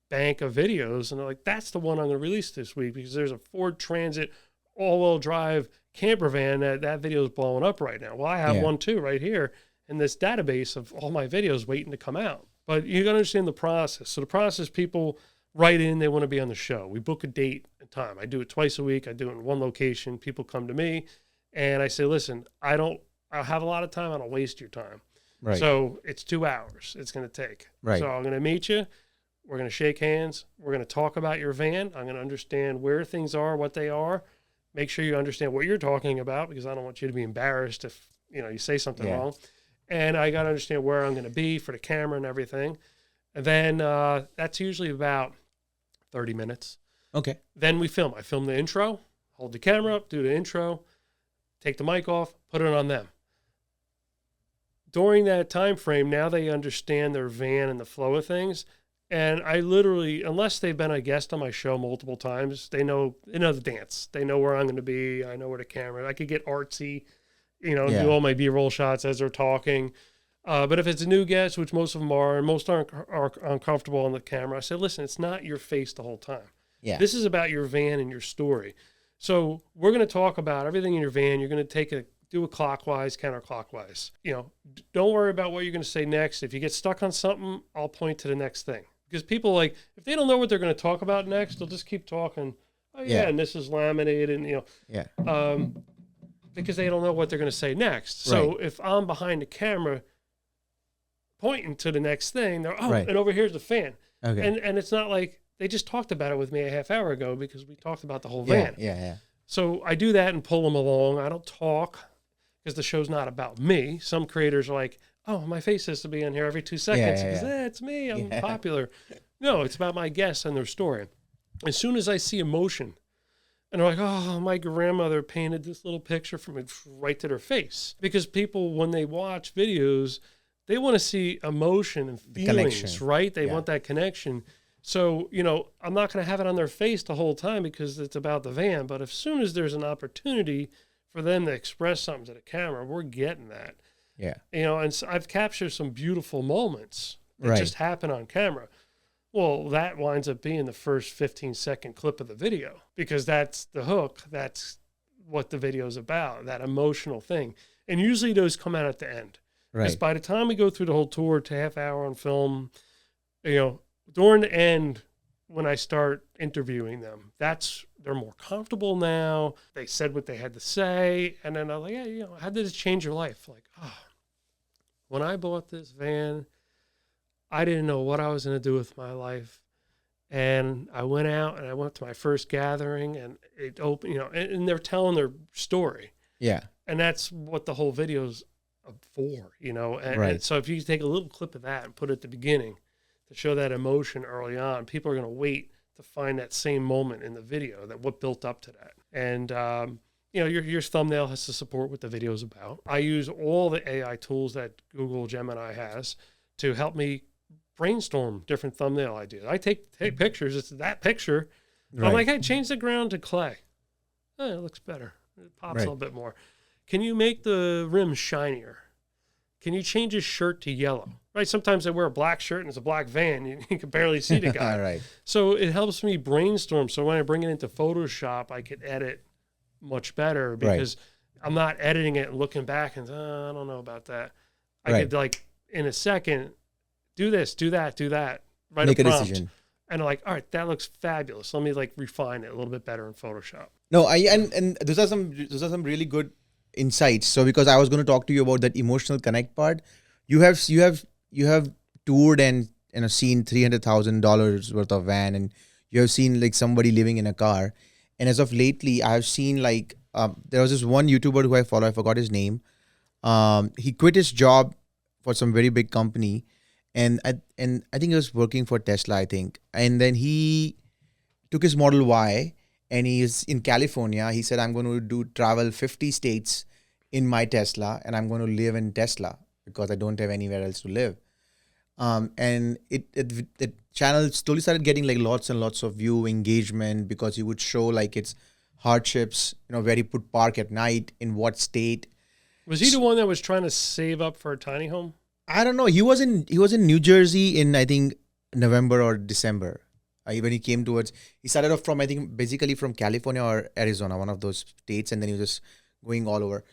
bank of videos, and I'm like, that's the one I'm going to release this week because there's a Ford Transit all-wheel drive camper van that video is blowing up right now. Well, I have one too right here in this database of all my videos waiting to come out. But you got to understand the process. So the process, people write in, they want to be on the show. We book a date and time. I do it twice a week. I do it in one location. People come to me and I say, listen, I'll have a lot of time. I don't waste your time. Right. So it's 2 hours it's going to take. Right. So I'm going to meet you. We're going to shake hands. We're going to talk about your van. I'm going to understand where things are, what they are. Make sure you understand what you're talking about, because I don't want you to be embarrassed if, you say something wrong. And I got to understand where I'm going to be for the camera and everything. And then that's usually about 30 minutes. Okay. Then we film. I film the intro, hold the camera up, do the intro, take the mic off, put it on them. During that time frame, now they understand their van and the flow of things. And I literally, unless they've been a guest on my show multiple times, they know the dance. They know where I'm going to be. I know where the camera. I could get artsy, do all my B-roll shots as they're talking. But if it's a new guest, which most of them are, and most are uncomfortable on the camera, I say, listen, it's not your face the whole time. Yeah. This is about your van and your story. So we're going to talk about everything in your van. You're going to do it clockwise, counterclockwise. Don't worry about what you're going to say next. If you get stuck on something, I'll point to the next thing. Because people, if they don't know what they're going to talk about next, they'll just keep talking. Oh, yeah, and this is laminated, and, because they don't know what they're going to say next. So if I'm behind the camera pointing to the next thing, they're, and over here's the fan. Okay. And it's not like they just talked about it with me a half hour ago, because we talked about the whole van. Yeah. So I do that and pull them along. I don't talk, because the show's not about me. Some creators are like, oh, my face has to be in here every 2 seconds. Because it's me. I'm popular. No, it's about my guests and their story. As soon as I see emotion, and they're like, oh, my grandmother painted this little picture from it right to their face. Because people, when they watch videos, they want to see emotion and feelings, right? They want that connection. So, I'm not going to have it on their face the whole time, because it's about the van. But as soon as there's an opportunity for them to express something to the camera, we're getting that. Yeah. And so I've captured some beautiful moments that just happen on camera. Well, that winds up being the first 15-second clip of the video, because that's the hook. That's what the video is about, that emotional thing. And usually those come out at the end. Because by the time we go through the whole tour to half hour on film, during the end, when I start interviewing them, they're more comfortable now. They said what they had to say. And then I'm like, how did it change your life? Like, when I bought this van, I didn't know what I was going to do with my life. And I went out and I went to my first gathering, and it opened, and they're telling their story. Yeah. And that's what the whole video's for, and so if you take a little clip of that and put it at the beginning to show that emotion early on, people are going to wait to find that same moment in the video, that what built up to that. And, your thumbnail has to support what the video is about. I use all the AI tools that Google Gemini has to help me brainstorm different thumbnail ideas. I take pictures. It's that picture. I'm like, hey, change the ground to clay. Oh, it looks better. It pops a little bit more. Can you make the rims shinier? Can you change his shirt to yellow? Right? Sometimes I wear a black shirt and it's a black van. You can barely see the guy. So it helps me brainstorm. So when I bring it into Photoshop, I could edit much better, because I'm not editing it and looking back and I don't know about that. I could, in a second, do this, do that, write Make a prompt. Decision. And I'm like, all right, that looks fabulous. Let me refine it a little bit better in Photoshop. No, and those are some really good insights. So because I was going to talk to you about that emotional connect part, you have toured and seen $300,000 worth of van, and you have seen somebody living in a car. And as of lately, I have seen there was this one YouTuber who I follow. I forgot his name. He quit his job for some very big company, and I think he was working for Tesla, I think. And then he took his Model Y, and he is in California. He said, I'm going to travel 50 states in my Tesla, and I'm going to live in Tesla because I don't have anywhere else to live. And the channel slowly started getting lots and lots of view engagement, because he would show its hardships, where he would park at night, in what state. Was he the one that was trying to save up for a tiny home? I don't know. He was in New Jersey in, I think, November or December. When he came towards, he started off from, I think, basically from California or Arizona, one of those states, and then he was just going all over.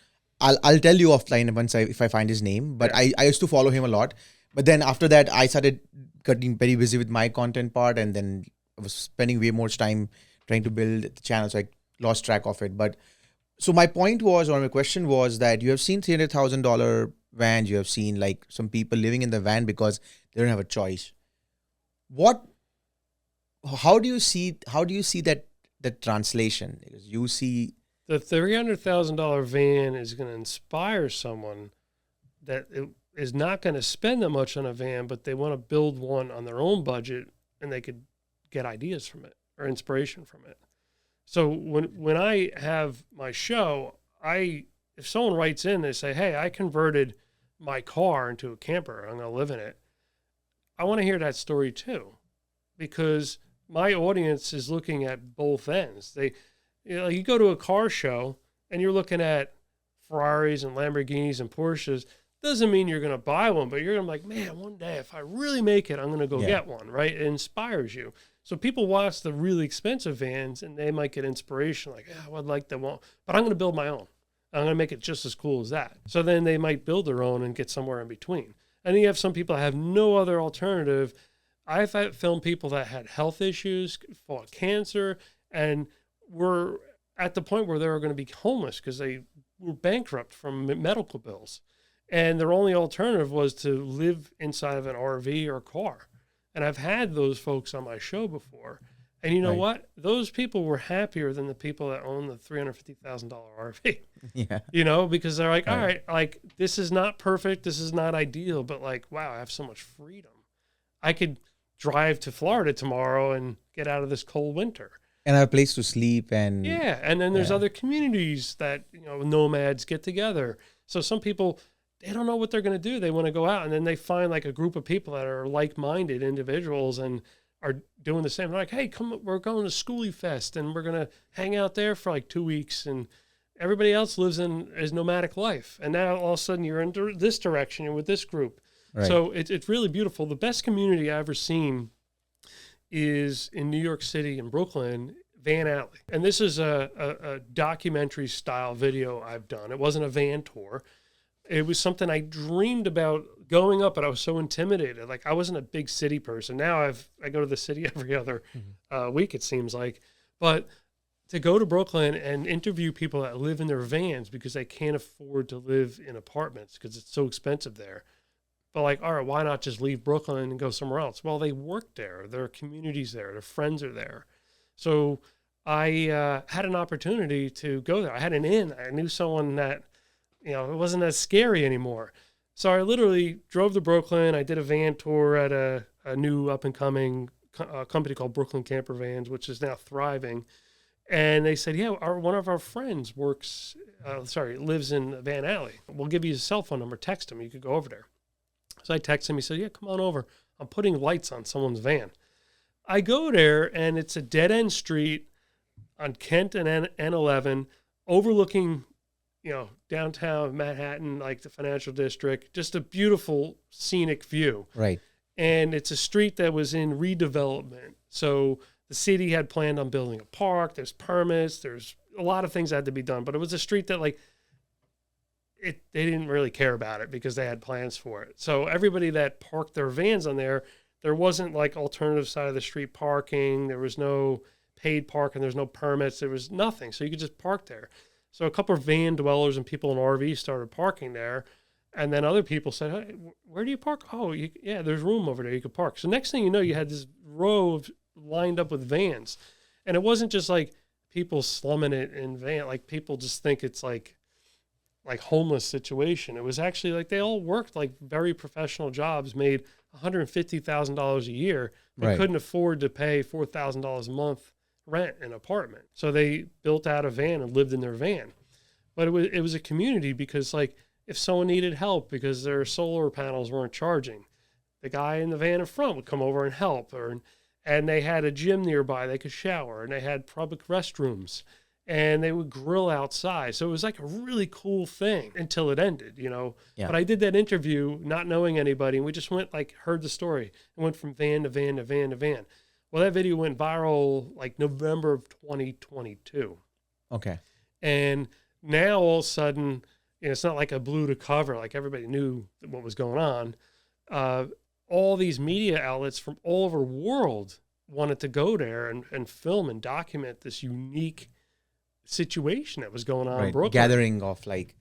I'll tell you offline if I find his name, but I used to follow him a lot. But then after that, I started getting very busy with my content part, and then I was spending way more time trying to build the channel, so I lost track of it. But so my point was, or my question was that you have seen $300,000 vans. You have seen like some people living in the van because they don't have a choice. What? How do you see? How do you see that translation? Because you see the $300,000 van is going to inspire someone that is not going to spend that much on a van, but they want to build one on their own budget, and they could get ideas from it or inspiration from it. So when I have my show, if someone writes in, they say, "Hey, I converted my car into a camper. I'm going to live in it." I want to hear that story too, because my audience is looking at both ends. You go to a car show and you're looking at Ferraris and Lamborghinis and Porsches. Doesn't mean you're going to buy one, but you're going to be like, man, one day if I really make it, I'm going to go get one, right? It inspires you. So people watch the really expensive vans and they might get inspiration, like, yeah, I would like that one, but I'm going to build my own. I'm going to make it just as cool as that. So then they might build their own and get somewhere in between. And then you have some people that have no other alternative. I've filmed people that had health issues, fought cancer, and were at the point where they were going to be homeless because they were bankrupt from medical bills. And their only alternative was to live inside of an RV or car. And I've had those folks on my show before. And you know what? Those people were happier than the people that own the $350,000 RV. Yeah. You know, because they're like, all right, like, this is not perfect. This is not ideal. But like, wow, I have so much freedom. I could drive to Florida tomorrow and get out of this cold winter. And have a place to sleep. And and then there's other communities that, you know, nomads get together. So some people, they don't know what they're going to do. They want to go out, and then they find like a group of people that are like-minded individuals and are doing the same. They're like, hey, come, we're going to Schoolie Fest and we're going to hang out there for like 2 weeks. And everybody else lives in his nomadic life. And now all of a sudden you're in this direction, you're with this group. Right. So it's really beautiful. The best community I've ever seen is in New York City and Brooklyn, Van Alley. And this is a documentary style video I've done. It wasn't a van tour. It was something I dreamed about going up, but I was so intimidated. Like, I wasn't a big city person. Now I go to the city every other week, it seems like. But to go to Brooklyn and interview people that live in their vans because they can't afford to live in apartments because it's so expensive there. But like, all right, why not just leave Brooklyn and go somewhere else? Well, they work there. There are communities there. Their friends are there. So I had an opportunity to go there. I had an in. I knew someone that, you know, it wasn't as scary anymore. So I literally drove to Brooklyn. I did a van tour at a new up-and-coming company called Brooklyn Camper Vans, which is now thriving. And they said, yeah, one of our friends lives in Van Alley. We'll give you his cell phone number. Text him. You could go over there. So I texted him. He said, yeah, come on over. I'm putting lights on someone's van. I go there, and it's a dead-end street on Kent and N11 overlooking, you know, downtown Manhattan, like the financial district, just a beautiful scenic view. Right. And it's a street that was in redevelopment. So the city had planned on building a park. There's permits. There's a lot of things that had to be done. But it was a street that, like, they didn't really care about it because they had plans for it. So everybody that parked their vans on there wasn't like alternative side of the street parking. There was no paid parking. There's no permits. There was nothing. So you could just park there. So a couple of van dwellers and people in RVs started parking there. And then other people said, hey, where do you park? Oh, yeah, there's room over there. You could park. So next thing you know, you had this row lined up with vans. And it wasn't just like people slumming it in van. Like, people just think it's like homeless situation. It was actually like they all worked like very professional jobs, made $150,000 a year, but couldn't afford to pay $4,000 a month rent an apartment. So they built out a van and lived in their van. But it was a community because, like, if someone needed help because their solar panels weren't charging, the guy in the van in front would come over and help. And they had a gym nearby they could shower, and they had public restrooms, and they would grill outside. So it was like a really cool thing until it ended, you know. Yeah. But I did that interview not knowing anybody, and we just heard the story and went from van to van to van to van. Well, that video went viral like November of 2022. Okay. And now all of a sudden, you know, it's not like a blew to cover, like everybody knew what was going on. All these media outlets from all over the world wanted to go there and film and document this unique situation that was going on in Brooklyn. Gathering of like.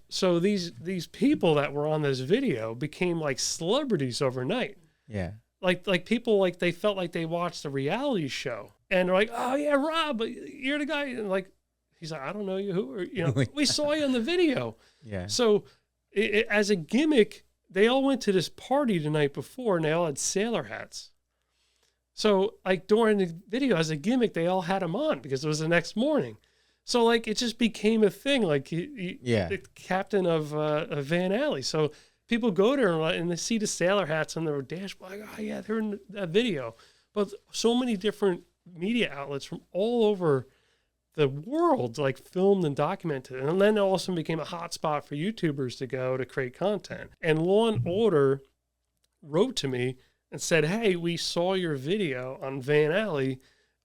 So these people that were on this video became like celebrities overnight. Yeah. Like people, like they felt like they watched a reality show, and they're like, oh yeah, Rob, you're the guy. And like, he's like, I don't know you, who are, you know, we saw you in the video. Yeah. So as a gimmick, they all went to this party the night before and they all had sailor hats. So like during the video, as a gimmick, they all had them on because it was the next morning. So like it just became a thing, like the captain of Van Alley. So people go there and they see the sailor hats on their dashboard, like, oh yeah, they're in that video. But so many different media outlets from all over the world like filmed and documented. And then it also became a hotspot for YouTubers to go to create content. And Law and Order wrote to me and said, hey, we saw your video on Van Alley.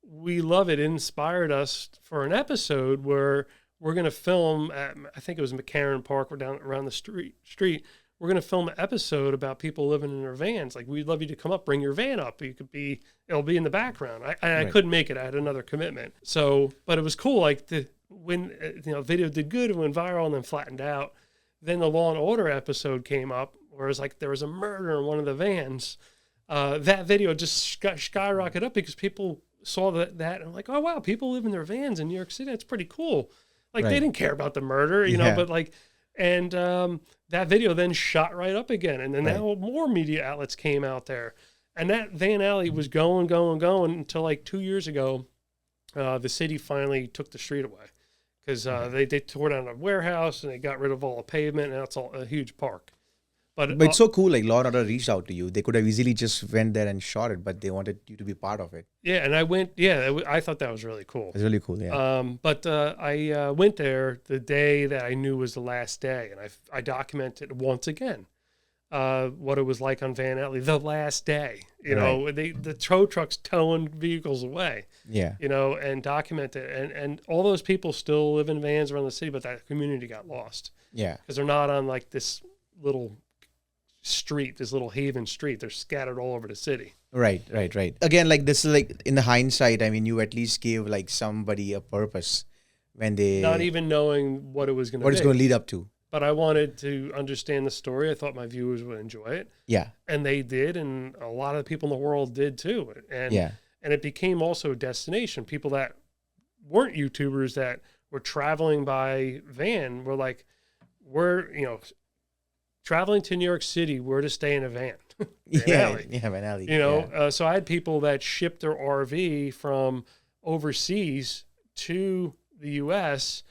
We love it. It inspired us for an episode where we're going to film at, I think it was McCarran Park, we're down around the street. We're going to film an episode about people living in their vans. Like, we'd love you to come up, bring your van up. It'll be in the background. I couldn't make it. I had another commitment. So, but it was cool. Like when video did good, it went viral and then flattened out. Then the Law and Order episode came up where it was like there was a murder in one of the vans. That video just skyrocketed up because people saw that and like, oh wow, people live in their vans in New York City. That's pretty cool. Like they didn't care about the murder, you know, but like, and that video then shot right up again. And then now more media outlets came out there. And that Van Alley was going until like 2 years ago, the city finally took the street away because they tore down a warehouse and they got rid of all the pavement. And now it's all a huge park. But it's so cool. Like Law and Order reached out to you. They could have easily just went there and shot it, but they wanted you to be part of it. Yeah, and I went. Yeah, I thought that was really cool. It's really cool. Yeah. But I went there the day that I knew was the last day, and I documented once again what it was like on Van Alley the last day. You know, the tow trucks towing vehicles away. Yeah. You know, and documented, and all those people still live in vans around the city, but that community got lost. Yeah. Because they're not on like this little street, this little haven street. They're scattered all over the city. Right. Again, like this is like in the hindsight, I mean, you at least gave like somebody a purpose when they not even knowing what it was going to be. What it's going to lead up to. But I wanted to understand the story. I thought my viewers would enjoy it. Yeah. And they did, and a lot of people in the world did too. And and it became also a destination. People that weren't YouTubers that were traveling by van were like, we're, traveling to New York City, where to stay in a van. Van Alley. So I had people that shipped their RV from overseas to the U.S.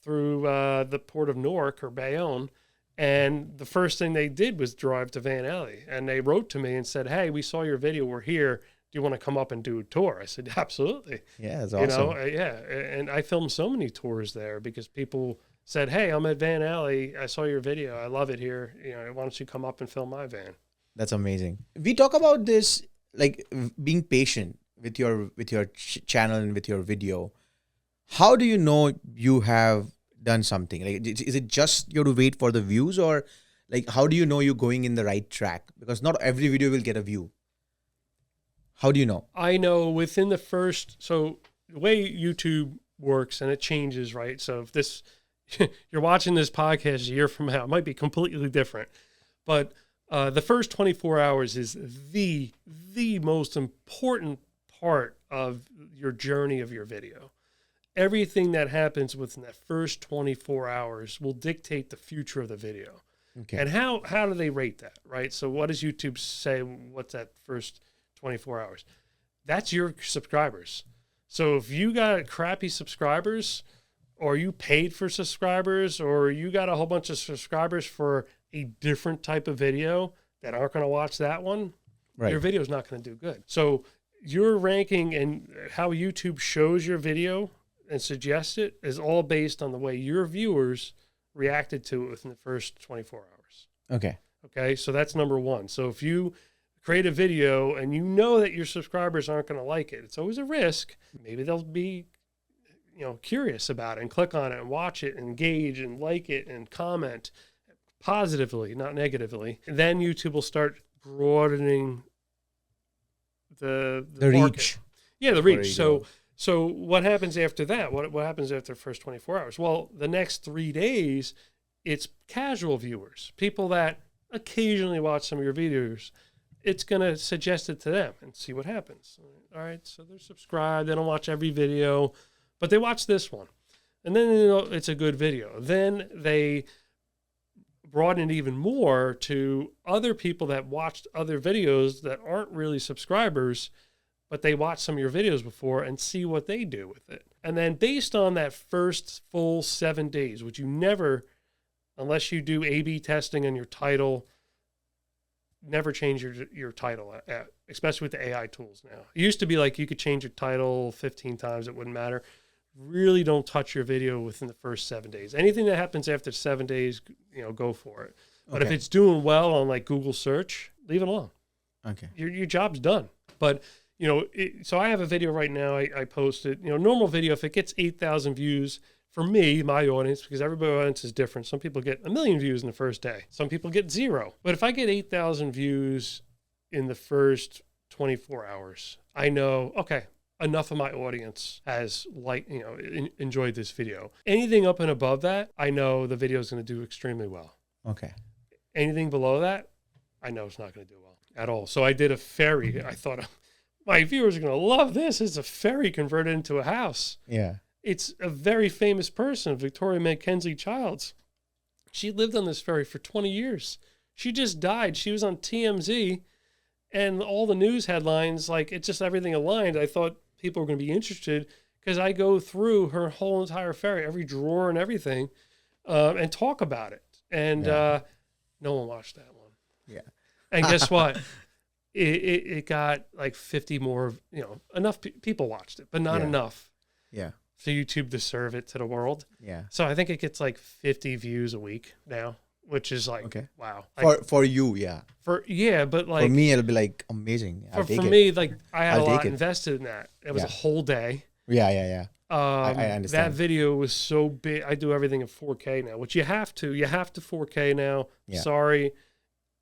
through the port of Newark or Bayonne, and the first thing they did was drive to Van Alley, and they wrote to me and said, "Hey, we saw your video. We're here. Do you want to come up and do a tour?" I said, "Absolutely." Yeah, that's awesome. And I filmed so many tours there because people said, "Hey, I'm at Van Alley. I saw your video. I love it here. Why don't you come up and film my van?" That's amazing. We talk about this, like being patient with your channel and with your video. How do you know you have done something? Like, is it just you have to wait for the views, or like how do you know you're going in the right track? Because not every video will get a view. How do you know? I know within the first. So the way YouTube works, and it changes, right? So if this you're watching this podcast a year from now, it might be completely different. But the first 24 hours is the most important part of your journey of your video. Everything that happens within that first 24 hours will dictate the future of the video. Okay. And how do they rate that, right? So what does YouTube say? What's that first 24 hours? That's your subscribers. So if you got crappy subscribers, or you paid for subscribers, or you got a whole bunch of subscribers for a different type of video that aren't going to watch that one, your video is not going to do good. So your ranking and how YouTube shows your video and suggests it is all based on the way your viewers reacted to it within the first 24 hours. Okay. So that's number one. So if you create a video and you know that your subscribers aren't going to like it, it's always a risk. Maybe they'll be curious about it and click on it and watch it and engage and like it and comment positively, not negatively. And then YouTube will start broadening the reach. Yeah, the before reach. you So go. so what happens after that? What happens after the first 24 hours? Well, the next 3 days, it's casual viewers, people that occasionally watch some of your videos. It's going to suggest it to them and see what happens. All right, so they're subscribed. They don't watch every video, but they watch this one. And then it's a good video. Then they broaden it even more to other people that watched other videos that aren't really subscribers, but they watched some of your videos before and see what they do with it. And then based on that first full 7 days, which you never, unless you do A/B testing on your title, never change your title, especially with the AI tools now. It used to be like you could change your title 15 times, it wouldn't matter. Really don't touch your video within the first 7 days. Anything that happens after 7 days, go for it. But if it's doing well on like Google search, leave it alone. Okay. Your job's done. But so I have a video right now. I posted, normal video, if it gets 8,000 views, for me, my audience, because everybody's audience is different. Some people get 1 million views in the first day. Some people get 0. But if I get 8,000 views in the first 24 hours, I know, okay, enough of my audience has enjoyed this video. Anything up and above that, I know the video is going to do extremely well. Okay. Anything below that, I know it's not going to do well at all. So I did a ferry. I thought my viewers are going to love this. It's a ferry converted into a house. Yeah. It's a very famous person, Victoria Mackenzie Childs. She lived on this ferry for 20 years. She just died. She was on TMZ, and all the news headlines, like it's just everything aligned. I thought people were going to be interested because I go through her whole entire ferry, every drawer and everything, and talk about it. And no one watched that one. Yeah. And guess what? It got like 50 more, enough people watched it, but not enough. Yeah. For YouTube to serve it to the world. Yeah. So I think it gets like 50 views a week now, which is like, wow. For you, yeah. But like. For me, it'll be like amazing. For me, like I had a lot invested in that. It was a whole day. Yeah. I understand. That video was so big. I do everything in 4K now, which you have to. You have to 4K now. Yeah. Sorry.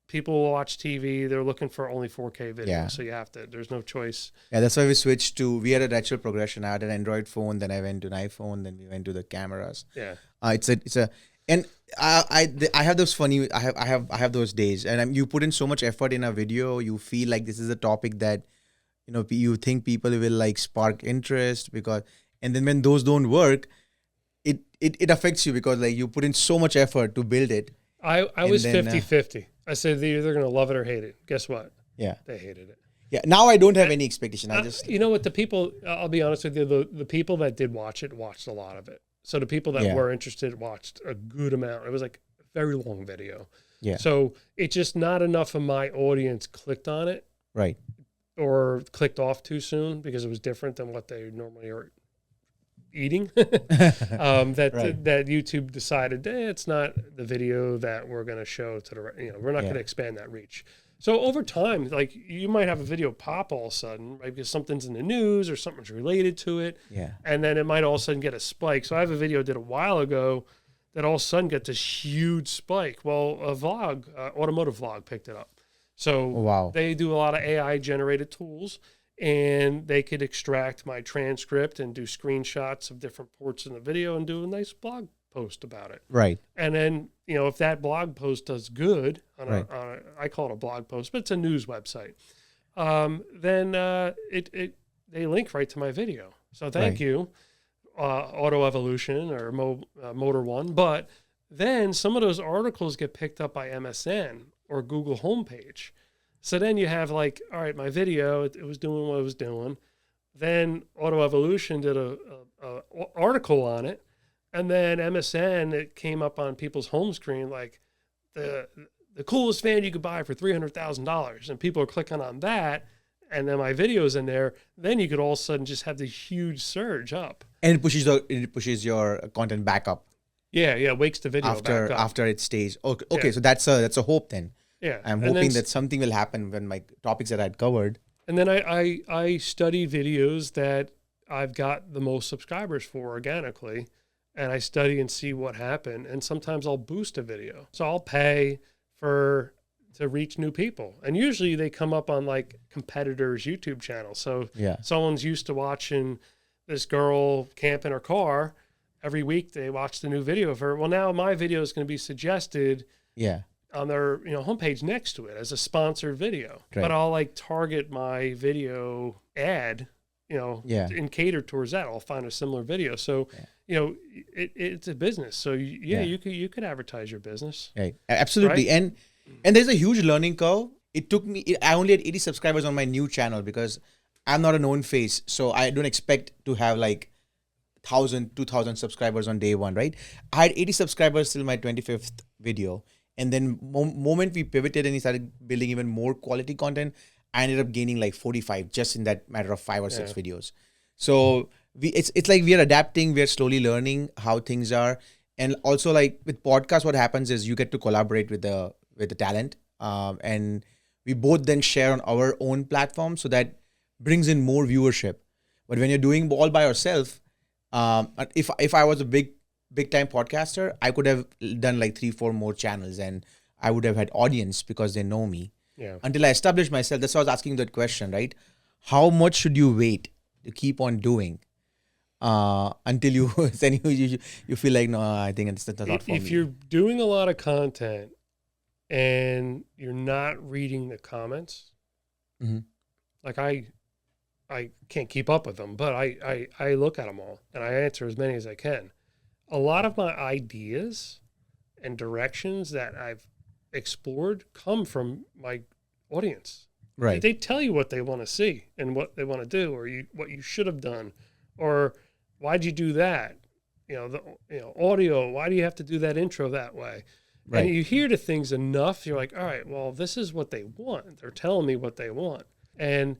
People watch TV. They're looking for only 4K video. Yeah. So you have to. There's no choice. Yeah, that's why we switched to. We had a natural progression. I had an Android phone, then I went to an iPhone, then we went to the cameras. Yeah. And I have those funny. I have those days, and you put in so much effort in a video. You feel like this is a topic that, you think people will like spark interest and then when those don't work, it affects you because like you put in so much effort to build it. I was 50-50. I said they're either going to love it or hate it. Guess what? Yeah. They hated it. Yeah. Now I don't have any expectation. I just. You know what? The people, I'll be honest with you, the people that did watch it watched a lot of it. So the people that were interested watched a good amount. It was like a very long video. Yeah. So it's just not enough of my audience clicked on it. Right. Or clicked off too soon because it was different than what they normally are eating. That YouTube decided it's not the video that we're going to show to the we're not going to expand that reach. So over time, like you might have a video pop all of a sudden, right, because something's in the news or something's related to it. Yeah. And then it might all of a sudden get a spike. So I have a video I did a while ago that all of a sudden got this huge spike. Well, a vlog, automotive vlog picked it up. So they do a lot of AI generated tools, and they could extract my transcript and do screenshots of different parts in the video and do a nice blog post about it. Right. And then, if that blog post does good on I call it a blog post, but it's a news website. Then they link right to my video. So thank you, Auto Evolution or Motor One. But then some of those articles get picked up by MSN or Google homepage. So then you have like, all right, my video, it was doing what it was doing. Then Auto Evolution did a article on it. And then MSN, it came up on people's home screen like the coolest fan you could buy for $300,000. And people are clicking on that. And then my video's in there. Then you could all of a sudden just have the huge surge up. And it pushes your content back up. Yeah, wakes the video back up. After it stays. Okay, so that's a hope then. Yeah. I'm hoping that something will happen when my topics that I'd covered. And then I study videos that I've got the most subscribers for organically, and I study and see what happened. And sometimes I'll boost a video. So I'll pay for to reach new people. And usually they come up on like competitors' YouTube channels. So someone's used to watching this girl camp in her car. Every week they watch the new video of her. Well, now my video is going to be suggested on their homepage next to it as a sponsored video. Right. But I'll like target my video ad, and cater towards that. I'll find a similar video. So it's a business. So you could advertise your business. Right. Absolutely. Right? And there's a huge learning curve. It took me, I only had 80 subscribers on my new channel because I'm not a known face. So I don't expect to have like 1,000, 2,000 subscribers on day one, right? I had 80 subscribers till my 25th video. And then moment we pivoted and we started building even more quality content, I ended up gaining like 45 just in that matter of 5 or 6 videos. So it's like we are adapting, we are slowly learning how things are. And also like with podcasts, what happens is you get to collaborate with the talent, and we both then share on our own platform, so that brings in more viewership. But when you're doing all by yourself, if I was a big time podcaster, I could have done like 3-4 more channels and I would have had audience because they know me. Yeah. Until I established myself. That's why I was asking that question, right? How much should you wait to keep on doing until you then you feel like, no, I think it's not for me. If you're doing a lot of content and you're not reading the comments, like I can't keep up with them, but I look at them all and I answer as many as I can. A lot of my ideas and directions that I've explored come from my audience. Right. They tell you what they want to see and what they want to do, or what you should have done, or why'd you do that? Audio. Why do you have to do that intro that way? Right. And you hear the things enough, you're like, all right, well, this is what they want. They're telling me what they want, and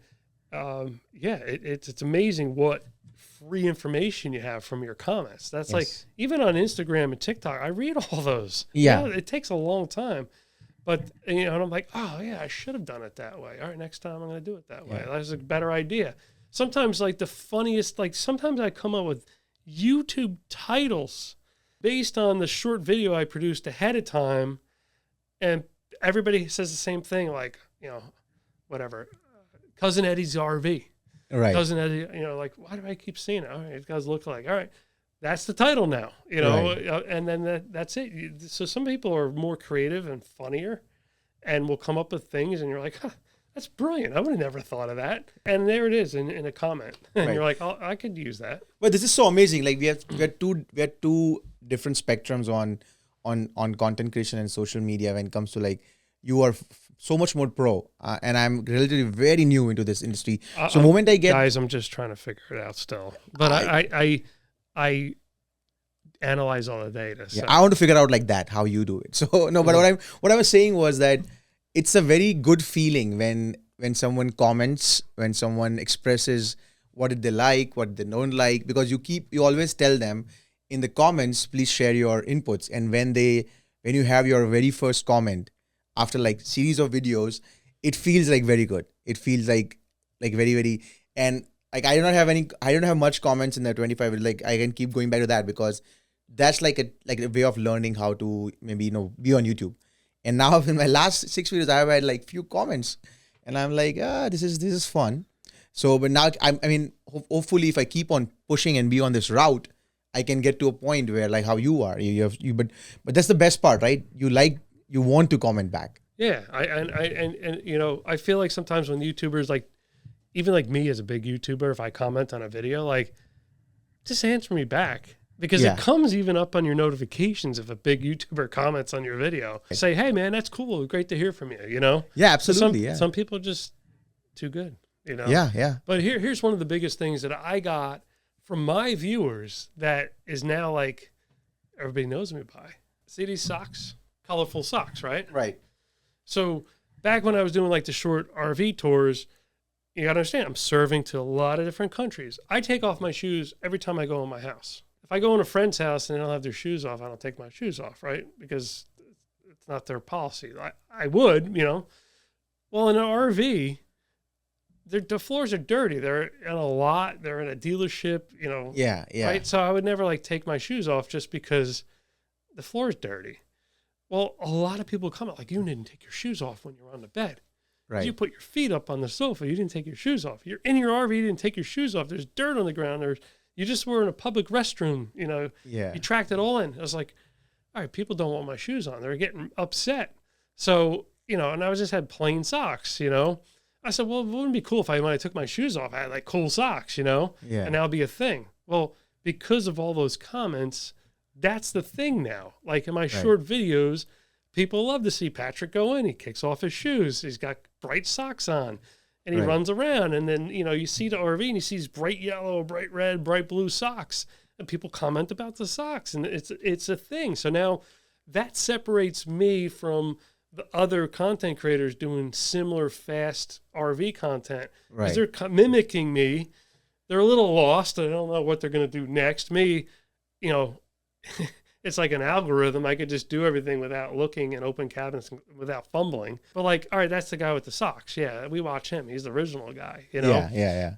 it's amazing what free information you have from your comments. That's like, even on Instagram and TikTok, I read all those. Yeah. It takes a long time, but and I'm like, oh yeah, I should have done it that way. All right, next time I'm going to do it that way. That's a better idea. Sometimes like the funniest, like sometimes I come up with YouTube titles based on the short video I produced ahead of time. And everybody says the same thing, like, whatever, Cousin Eddie's RV. Right. Cousin Eddie, like, why do I keep seeing it? All right, it does look like, all right, that's the title now, right. And then that's it. So some people are more creative and funnier and will come up with things and you're like, huh, that's brilliant. I would have never thought of that. And there it is in a comment. And you're like, oh, I could use that. But this is so amazing. Like we have two different spectrums on content creation and social media when it comes to like, you are so much more pro, and I'm relatively very new into this industry. So moment I get... Guys, I'm just trying to figure it out still. But I analyze all the data. So. Yeah, I want to figure out like that, how you do it. So, no, but what I was saying was that it's a very good feeling when someone comments, when someone expresses what did they like, what they don't like, because you always tell them in the comments, please share your inputs. And when you have your very first comment, after like series of videos, it feels like very good. It feels like very, very, and like I don't have much comments in the 25. Like I can keep going back to that because that's like a way of learning how to maybe, be on YouTube. And now in my last 6 videos, I've had like few comments and I'm like, this is fun. So, but now hopefully if I keep on pushing and be on this route, I can get to a point where like how you are, but that's the best part, right? You want to comment back. Yeah. I feel like sometimes when YouTubers, like even like me as a big YouTuber, if I comment on a video, like just answer me back because it comes even up on your notifications if a big YouTuber comments on your video. Say, hey man, that's cool. Great to hear from you, Yeah, absolutely. Some people are just too good, Yeah. But here's one of the biggest things that I got from my viewers that is now like everybody knows me by. See these socks? Colorful socks, right? Right. So back when I was doing like the short RV tours, you got to understand, I'm serving to a lot of different countries. I take off my shoes every time I go in my house. If I go in a friend's house and they don't have their shoes off, I don't take my shoes off, right? Because it's not their policy. I would, Well, in an RV, the floors are dirty. They're in a lot. They're in a dealership, Yeah. Right? So I would never like take my shoes off just because the floor is dirty. Well, a lot of people comment like, you didn't take your shoes off when you were on the bed. Right. You put your feet up on the sofa. You didn't take your shoes off. You're in your RV. You didn't take your shoes off. There's dirt on the ground. You just were in a public restroom. Yeah. You tracked it all in. I was like, all right, people don't want my shoes on. They're getting upset. So, and I just had plain socks, I said, well, it wouldn't be cool if when I took my shoes off, I had like cool socks, Yeah. and that'll be a thing. Well, because of all those comments, that's the thing now. Like in my short videos, people love to see Patrick go in. He kicks off his shoes. He's got bright socks on and he runs around. And then, you see the RV and he sees bright yellow, bright red, bright blue socks. And people comment about the socks. And it's a thing. So now that separates me from the other content creators doing similar fast RV content. Because they're mimicking me. They're a little lost. I don't know what they're going to do next. Me, it's like an algorithm. I could just do everything without looking and open cabinets without fumbling. But like, all right, that's the guy with the socks. Yeah, we watch him. He's the original guy, Yeah.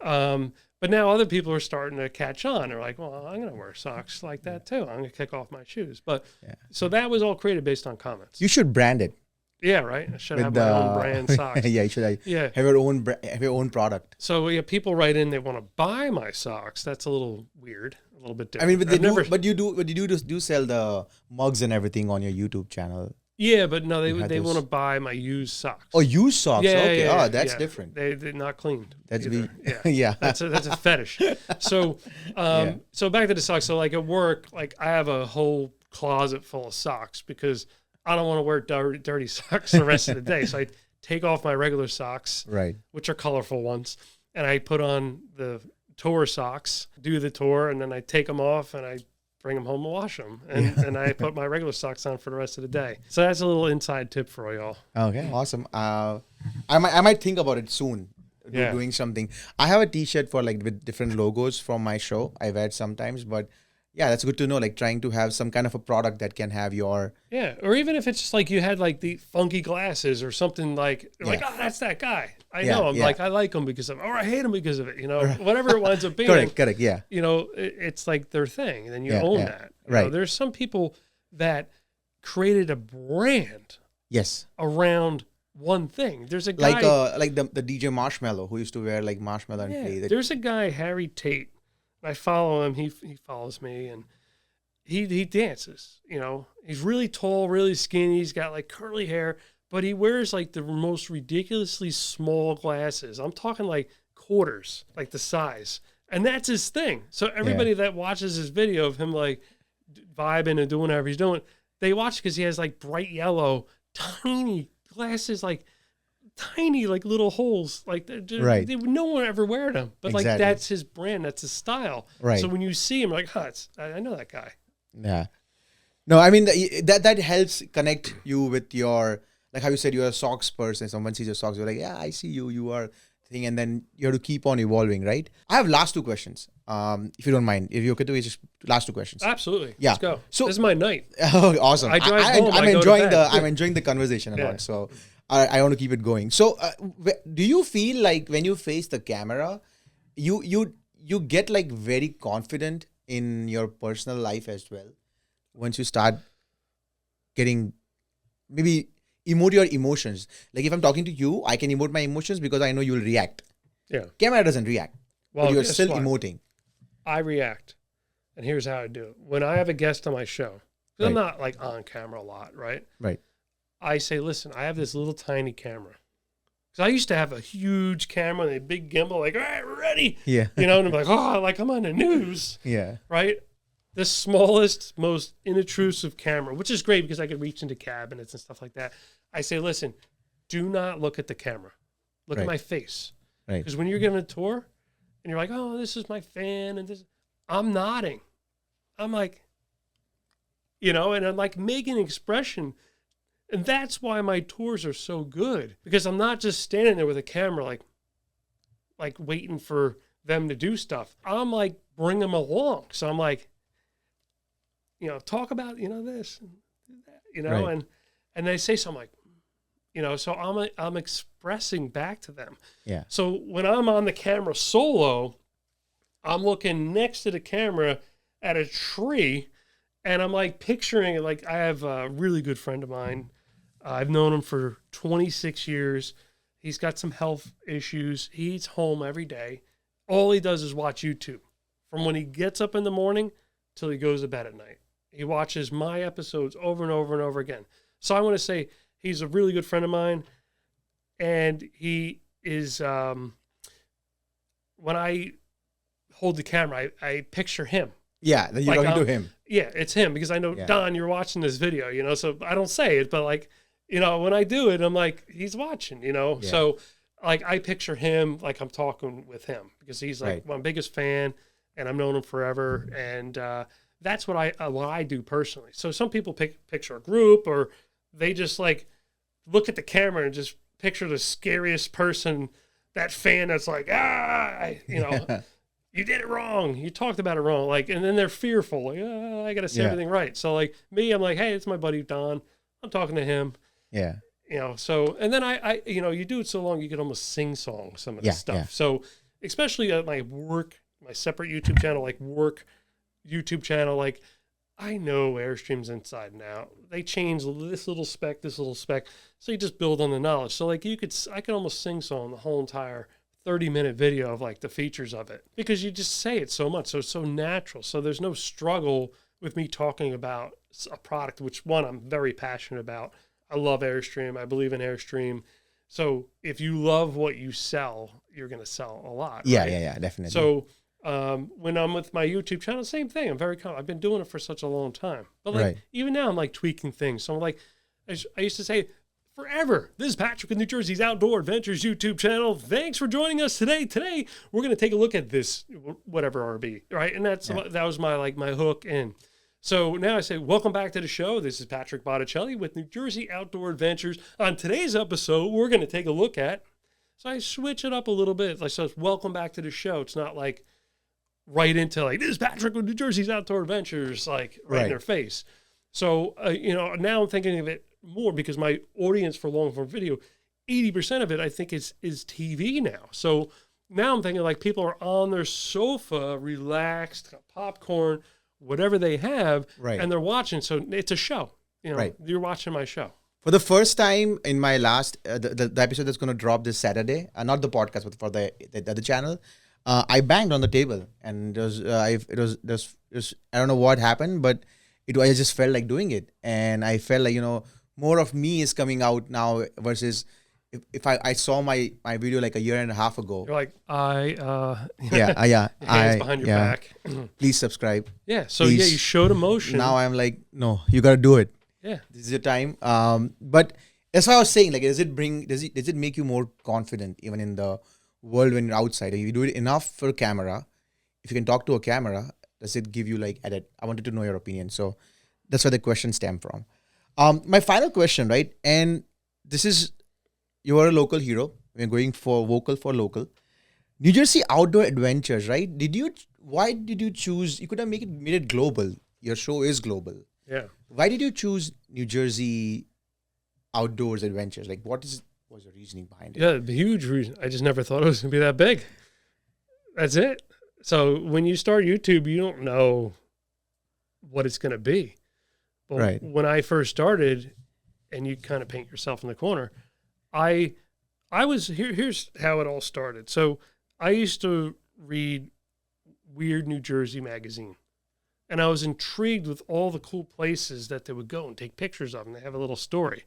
But now other people are starting to catch on. They're like, well, I'm going to wear socks like that too. I'm going to kick off my shoes. But so that was all created based on comments. You should brand it. Yeah, right. I should have my own brand socks. You should have your own product. So people write in, they want to buy my socks. That's a little weird, a little bit different. I mean, but you do sell the mugs and everything on your YouTube channel. Yeah, but no, they want to buy my used socks. Oh, used socks. Yeah, okay. yeah, that's different. They're not cleaned. That's yeah. That's a fetish. So, so back to the socks. So like at work, like I have a whole closet full of socks because I don't want to wear dirty socks the rest of the day. So I take off my regular socks, which are colorful ones, and I put on the tour socks, do the tour, and then I take them off and I bring them home and wash them. And I put my regular socks on for the rest of the day. So that's a little inside tip for y'all. Okay, awesome. I might think about it soon, doing something. I have a t-shirt with different logos from my show. I wear it sometimes, but yeah, that's good to know. Like trying to have some kind of a product that can have your or even if it's just like you had like the funky glasses or something like oh, that's that guy. I know him. Like I like him because of, or I hate him because of it. Whatever it winds up being. Correct. Yeah. It's like their thing, and then you own that. There's some people that created a brand. Yes. Around one thing. There's a guy like the DJ Marshmallow who used to wear like marshmallow and play. There's a guy, Harry Tate. I follow him. He follows me, and he dances. He's really tall, really skinny. He's got like curly hair, but he wears like the most ridiculously small glasses. I'm talking like quarters, like the size, and that's his thing. So everybody that watches his video of him like vibing and doing whatever he's doing, they watch because he has like bright yellow, tiny glasses, like tiny like little holes, like no one ever wear them, but like that's his brand, that's his style. So when you see him, like, I know that guy. No, I mean that helps connect you with your, like how you said you're a socks person. Someone sees your socks, you're like, yeah, I see you are thing, and then you have to keep on evolving, right? I have last two questions, if you don't mind, if you could do it, just last two questions. Absolutely. Let's go. So this is my night. Oh, awesome. I drive home, I'm enjoying the conversation a lot, so I want to keep it going. So do you feel like when you face the camera, you get like very confident in your personal life as well? Once you start getting, maybe emote your emotions. Like if I'm talking to you, I can emote my emotions because I know you'll react. Yeah. Camera doesn't react. Well, but you're still emoting. I react. And here's how I do it. When I have a guest on my show, because I'm not like on camera a lot, right? Right. I say, listen, I have this little tiny camera. Because I used to have a huge camera and a big gimbal, like, all right, we're ready. Yeah. And I'm like, oh, like I'm on the news. Yeah. Right? The smallest, most inintrusive camera, which is great because I could reach into cabinets and stuff like that. I say, listen, do not look at the camera. Look at my face. Right. Because when you're giving a tour and you're like, oh, this is my fan, and this, I'm nodding. I'm like, and I'm like making an expression. And that's why my tours are so good, because I'm not just standing there with a camera, like waiting for them to do stuff. I'm like, bring them along. So I'm like, talk about, this, and that, and they say something like, so I'm expressing back to them. Yeah. So when I'm on the camera solo, I'm looking next to the camera at a tree, And I'm like picturing it. Like, I have a really good friend of mine. I've known him for 26 years. He's got some health issues. He eats home every day. All he does is watch YouTube from when he gets up in the morning till he goes to bed at night. He watches my episodes over and over and over again. So I want to say he's a really good friend of mine. And he is, when I hold the camera, I picture him. Yeah, then you're talking to him. Yeah, it's him because I know, Don, you're watching this video, you know, so I don't say it, but like, you know, when I do it, I'm like, he's watching, you know? Yeah. So like, I picture him like I'm talking with him because he's like my biggest fan and I've known him forever. And that's what I do personally. So some people picture a group, or they just like look at the camera and just picture the scariest person, that fan that's like, you know, you did it wrong. You talked about it wrong. Like, and then they're fearful. Like, I got to say everything right. So like me, I'm like, hey, it's my buddy Don. I'm talking to him. Yeah. You know, so, and then I you know, you do it so long, you can almost sing song some of the stuff. Yeah. So especially at my work, my separate YouTube channel, like work YouTube channel, like I know Airstream's inside and out. They change this little spec. So you just build on the knowledge. So like I could almost sing song the whole entire 30-minute video of like the features of it because you just say it so much. So it's so natural. So there's no struggle with me talking about a product, which one I'm very passionate about. I love Airstream. I believe in Airstream. So if you love what you sell, you're going to sell a lot. Yeah, right? yeah, definitely. So when I'm with my YouTube channel, same thing. I'm very I've been doing it for such a long time. But like even now I'm like tweaking things. So I'm like, I used to say forever, this is Patrick with New Jersey's Outdoor Adventures YouTube channel. Thanks for joining us today. Today we're going to take a look at this, whatever RB, right? And that was my hook in. So now I say, welcome back to the show. This is Patrick Botticelli with New Jersey Outdoor Adventures. On today's episode, we're going to take a look at, so I switch it up a little bit. Like, so it's welcome back to the show. It's not like right into like, this is Patrick with New Jersey's Outdoor Adventures, like right in their face. So, you know, now I'm thinking of it more because my audience for long form video, 80% of it, I think is TV now. So now I'm thinking like people are on their sofa, relaxed, got popcorn, whatever they have, and they're watching. So it's a show, you know, you're watching my show. For the first time in my last, the episode that's going to drop this Saturday, not the podcast, but for the other channel, I banged on the table and it was I don't know what happened, but I just felt like doing it. And I felt like, you know, more of me is coming out now versus if I saw my video like a year and a half ago. You're like, hands behind your back. Please subscribe. Yeah. So please. You showed emotion. Now I'm like, no, you got to do it. Yeah. This is your time. But that's what I was saying. Like, does it make you more confident even in the world when you're outside? If you do it enough for a camera, if you can talk to a camera, does it give you like edit? I wanted to know your opinion. So that's where the question stemmed from. My final question, right? And this is, you are a local hero. We're going for vocal for local. New Jersey Outdoor Adventures, right? Why did you choose? You could have made it global. Your show is global. Yeah. Why did you choose New Jersey Outdoors Adventures? Like, what was the reasoning behind it? Yeah, the huge reason. I just never thought it was going to be that big. That's it. So when you start YouTube, you don't know what it's going to be. But when I first started, and you kind of paint yourself in the corner, I was here's how it all started. So I used to read Weird New Jersey magazine, and I was intrigued with all the cool places that they would go and take pictures of, and they have a little story.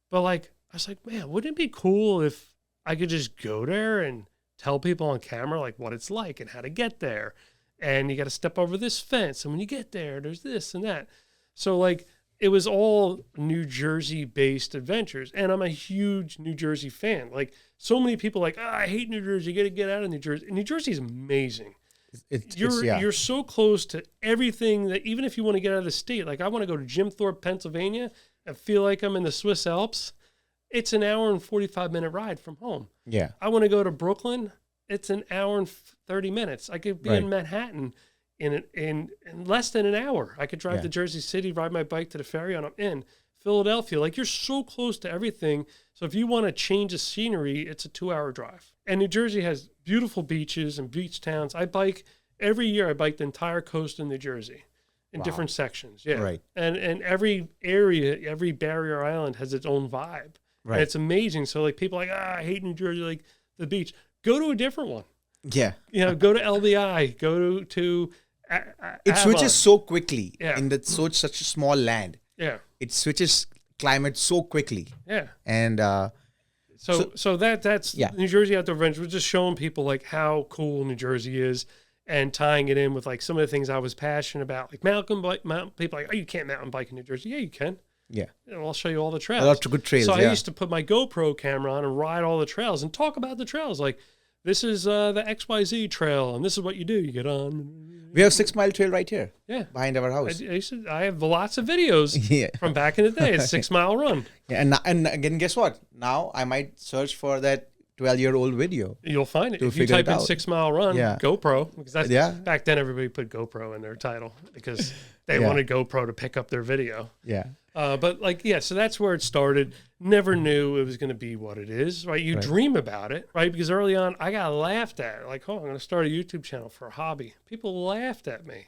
But like, I was like, man, wouldn't it be cool if I could just go there and tell people on camera like what it's like and how to get there, and you got to step over this fence, and when you get there, there's this and that. So like, it was all New Jersey-based adventures, and I'm a huge New Jersey fan. Like, so many people like, I hate New Jersey. You got to get out of New Jersey. And New Jersey is amazing. You're so close to everything that even if you want to get out of the state, like I want to go to Jim Thorpe, Pennsylvania, and feel like I'm in the Swiss Alps. It's an hour and 45-minute ride from home. Yeah. I want to go to Brooklyn. It's an hour and 30 minutes. I could be in Manhattan in less than an hour. I could drive to Jersey City, ride my bike to the ferry, and I'm in Philadelphia. Like, you're so close to everything. So if you want to change the scenery, it's a 2-hour drive. And New Jersey has beautiful beaches and beach towns. I bike every year. I bike the entire coast of New Jersey. in different sections. Yeah. Right. And every area, every barrier island has its own vibe. Right. And it's amazing. So like people are like, I hate New Jersey, like the beach. Go to a different one. Yeah. Go to LBI, go to It switches Avon. so quickly Yeah. in such a small land. Yeah. It switches climate so quickly. Yeah. And So that's Yeah. New Jersey Outdoor Adventures. We're just showing people like how cool New Jersey is and tying it in with like some of the things I was passionate about. Like mountain people are like, oh, you can't mountain bike in New Jersey. Yeah, you can. yeah, I'll show you all the trails. a lot of good trails. So I yeah. used to put my GoPro camera on and ride all the trails and talk about the trails. Like, this is the XYZ trail, and this is what you do. You get on. We have 6 Mile Trail right here. Yeah. Behind our house. I have lots of videos Yeah. from back in the day. It's 6 Mile Run. Yeah, and again, guess what? Now I might search for that 12-year-old video. You'll find it. To If you figure type it in out. 6 Mile Run, Yeah. GoPro, because that's Yeah. back then everybody put GoPro in their title because they Yeah. wanted GoPro to pick up their video. Yeah. But like, yeah, so that's where it started. Never knew it was going to be what it is, right? You dream about it, right? Because early on, I got laughed at. Like, oh, I'm going to start a YouTube channel for a hobby. People laughed at me.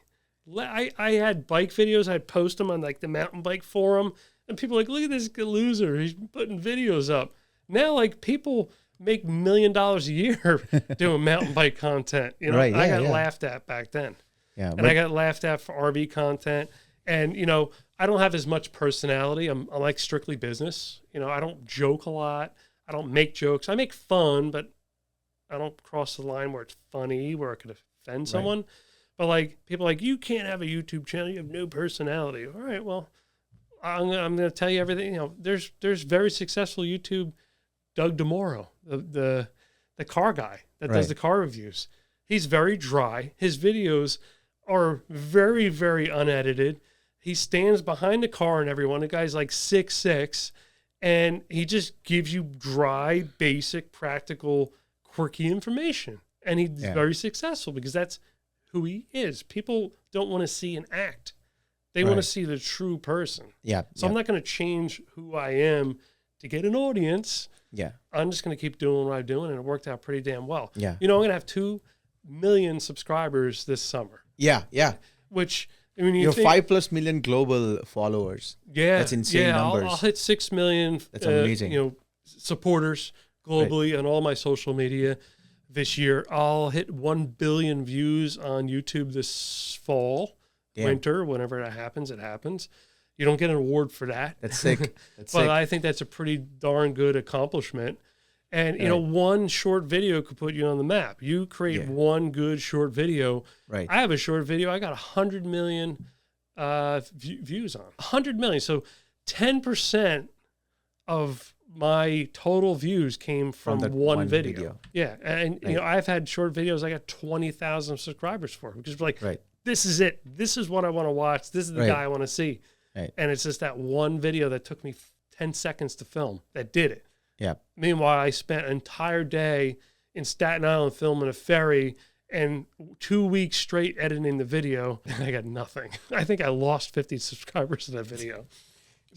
I had bike videos. I'd post them on like the mountain bike forum. And people were like, look at this loser. He's putting videos up. Now, like, people make $1 million a year doing mountain bike content. You know, Right, I yeah, got yeah. laughed at back then. Yeah. And I got laughed at for RV content. And, you know, I don't have as much personality. I'm like strictly business. You know, I don't joke a lot. I don't make jokes. I make fun, but I don't cross the line where it's funny, where it could offend someone. But like people are like, you can't have a YouTube channel. You have no personality. All right, well, I'm going to tell you everything. You know, there's very successful YouTube Doug DeMoro, the car guy that does the car reviews. He's very dry. His videos are very, very unedited. He stands behind the car and everyone. The guy's like 6'6", and he just gives you dry, basic, practical, quirky information. And he's very successful because that's who he is. People don't want to see an act. They want to see the true person. Yeah. So I'm not going to change who I am to get an audience. Yeah. I'm just going to keep doing what I'm doing, and it worked out pretty damn well. Yeah. You know, I'm going to have 2 million subscribers this summer, Yeah. Yeah. which, I mean, You have 5+ million global followers. yeah, That's insane numbers. I'll hit 6 million. That's amazing. You know, supporters globally on all my social media this year. I'll hit 1 billion views on YouTube this fall, winter, whenever that happens. It happens. You don't get an award for that. That's sick. That's But sick. I think that's a pretty darn good accomplishment. And, you know, one short video could put you on the map. You create one good short video. Right. I have a short video. I got 100 million views on. 100 million. So 10% of my total views came from that one one video. video. Yeah. And, you know, I've had short videos I got 20,000 subscribers for, which is like, this is it. This is what I want to watch. This is the guy I want to see. Right. And it's just that one video that took me 10 seconds to film that did it. Yeah. Meanwhile, I spent an entire day in Staten Island filming a ferry and 2 weeks straight editing the video, and I got nothing. I think I lost 50 subscribers to that video.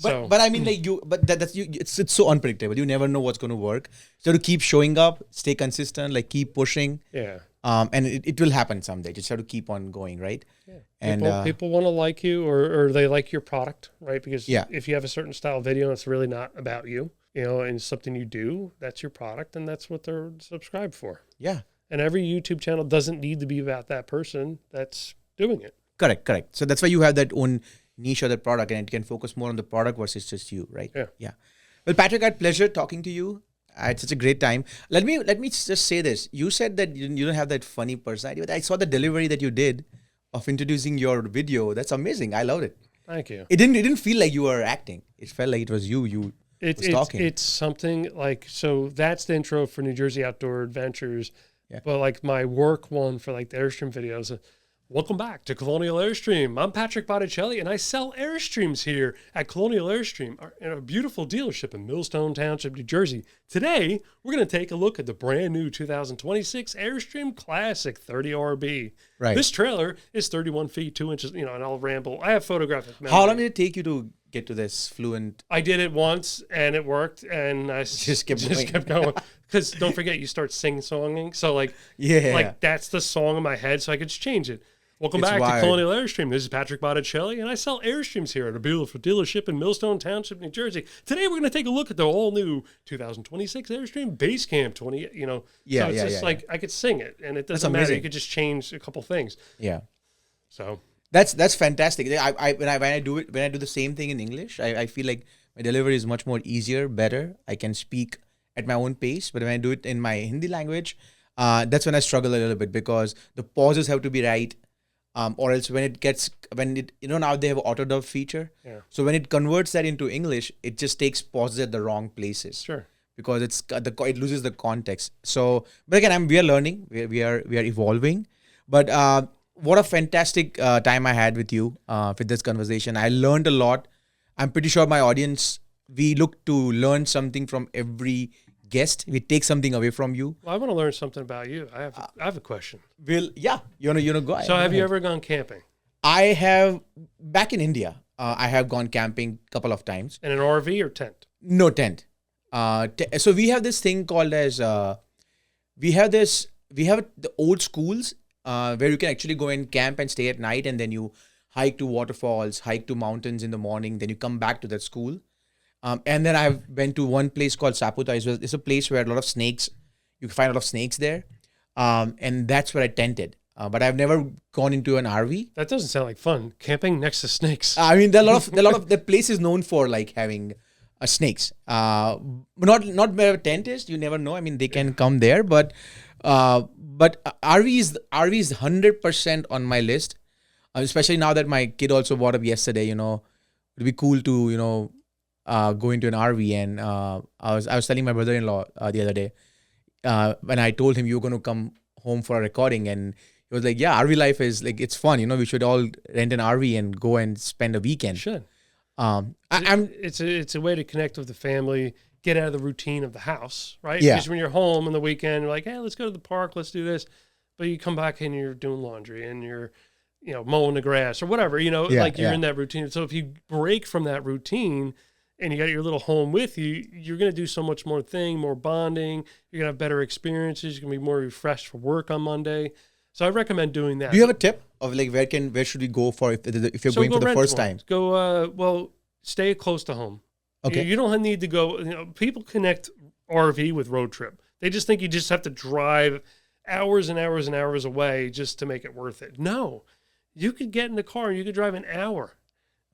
But I mean, like that's you. It's so unpredictable. You never know what's going to work. So to keep showing up, stay consistent, like keep pushing. Yeah. And it will happen someday. Just have to keep on going, right? Yeah. And people want to like you, or they like your product, right? Because Yeah. if you have a certain style video, and it's really not about you, you know, and something you do, that's your product, and that's what they're subscribed for. yeah, And every YouTube channel doesn't need to be about that person that's doing it. correct. So that's why you have that own niche or that product, and it can focus more on the product versus just you, right? Yeah. Well, Patrick, I had pleasure talking to you. I had such a great time. Let me just say this. You said that you don't have that funny personality, but I saw the delivery that you did of introducing your video. That's amazing. I loved it. Thank you. It didn't feel like you were acting. It felt like it was you. Was talking. It's something like, so that's the intro for New Jersey Outdoor Adventures. Yeah. But like my work one for like the Airstream videos, welcome back to Colonial Airstream. I'm Patrick Botticelli, and I sell Airstreams here at Colonial Airstream, in a beautiful dealership in Millstone Township, New Jersey. Today, we're going to take a look at the brand new 2026 Airstream Classic 30 RB. Right. This trailer is 31 feet, 2 inches, you know, and I'll ramble. I have photographic memory. How long did it take you to get to this fluent? I did it once and it worked, and I Just kept going. Because don't forget, you start sing-songing. So like, Yeah. like that's the song in my head, so I could just change it. Welcome It's back wild. to Colonial Airstream. This is Patrick Botticelli, and I sell Airstreams here at a beautiful dealership in Millstone Township, New Jersey. Today, we're going to take a look at the all-new 2026 Airstream Basecamp 20, so it's just like I could sing it, and it doesn't matter. You could just change a couple things. Yeah. So that's fantastic. When I do the same thing in English, I feel like my delivery is much more easier, better. I can speak at my own pace. But when I do it in my Hindi language, that's when I struggle a little bit because the pauses have to be right. Or else now they have auto dub feature. Yeah. So when it converts that into English, it just takes pauses at the wrong places. Sure. Because it loses the context. So, but again, we are learning, we are evolving. But what a fantastic time I had with you with this conversation. I learned a lot. I'm pretty sure my audience, we look to learn something from every guest. We take something away from you. Well, I want to learn something about you. I have a question. You wanna go? So have you ever gone camping? I have, back in India, I have gone camping a couple of times. In an RV or tent? No tent. So we have this thing called as, we have the old schools where you can actually go and camp and stay at night, and then you hike to waterfalls, hike to mountains in the morning, then you come back to that school. And then I went to one place called Saputa. It's a place where a lot of snakes, you can find a lot of snakes there. And that's where I tented. But I've never gone into an RV. That doesn't sound like fun. Camping next to snakes. I mean, there are a lot of the place is known for like having snakes. Not where a tent is. You never know. I mean, they can come there, but RV is 100% on my list. Especially now that my kid also brought up yesterday. It'd be cool to go into an RV. And I was telling my brother-in-law the other day when I told him you were going to come home for a recording, and he was like, "Yeah, RV life is like it's fun. We should all rent an RV and go and spend a weekend." Should. It's a way to connect with the family, get out of the routine of the house, right? Yeah. Because when you're home on the weekend, you're like, hey, let's go to the park, let's do this. But you come back and you're doing laundry and you're, mowing the grass or whatever, you're in that routine. So if you break from that routine and you got your little home with you, you're going to do so much more bonding. You're going to have better experiences. You're going to be more refreshed for work on Monday. So I recommend doing that. Do you have a tip of like where should we go for if you're going for the first time? Go stay close to home. Okay. You don't need to go. People connect RV with road trip. They just think you just have to drive hours and hours and hours away just to make it worth it. No, you could get in the car and you could drive an hour.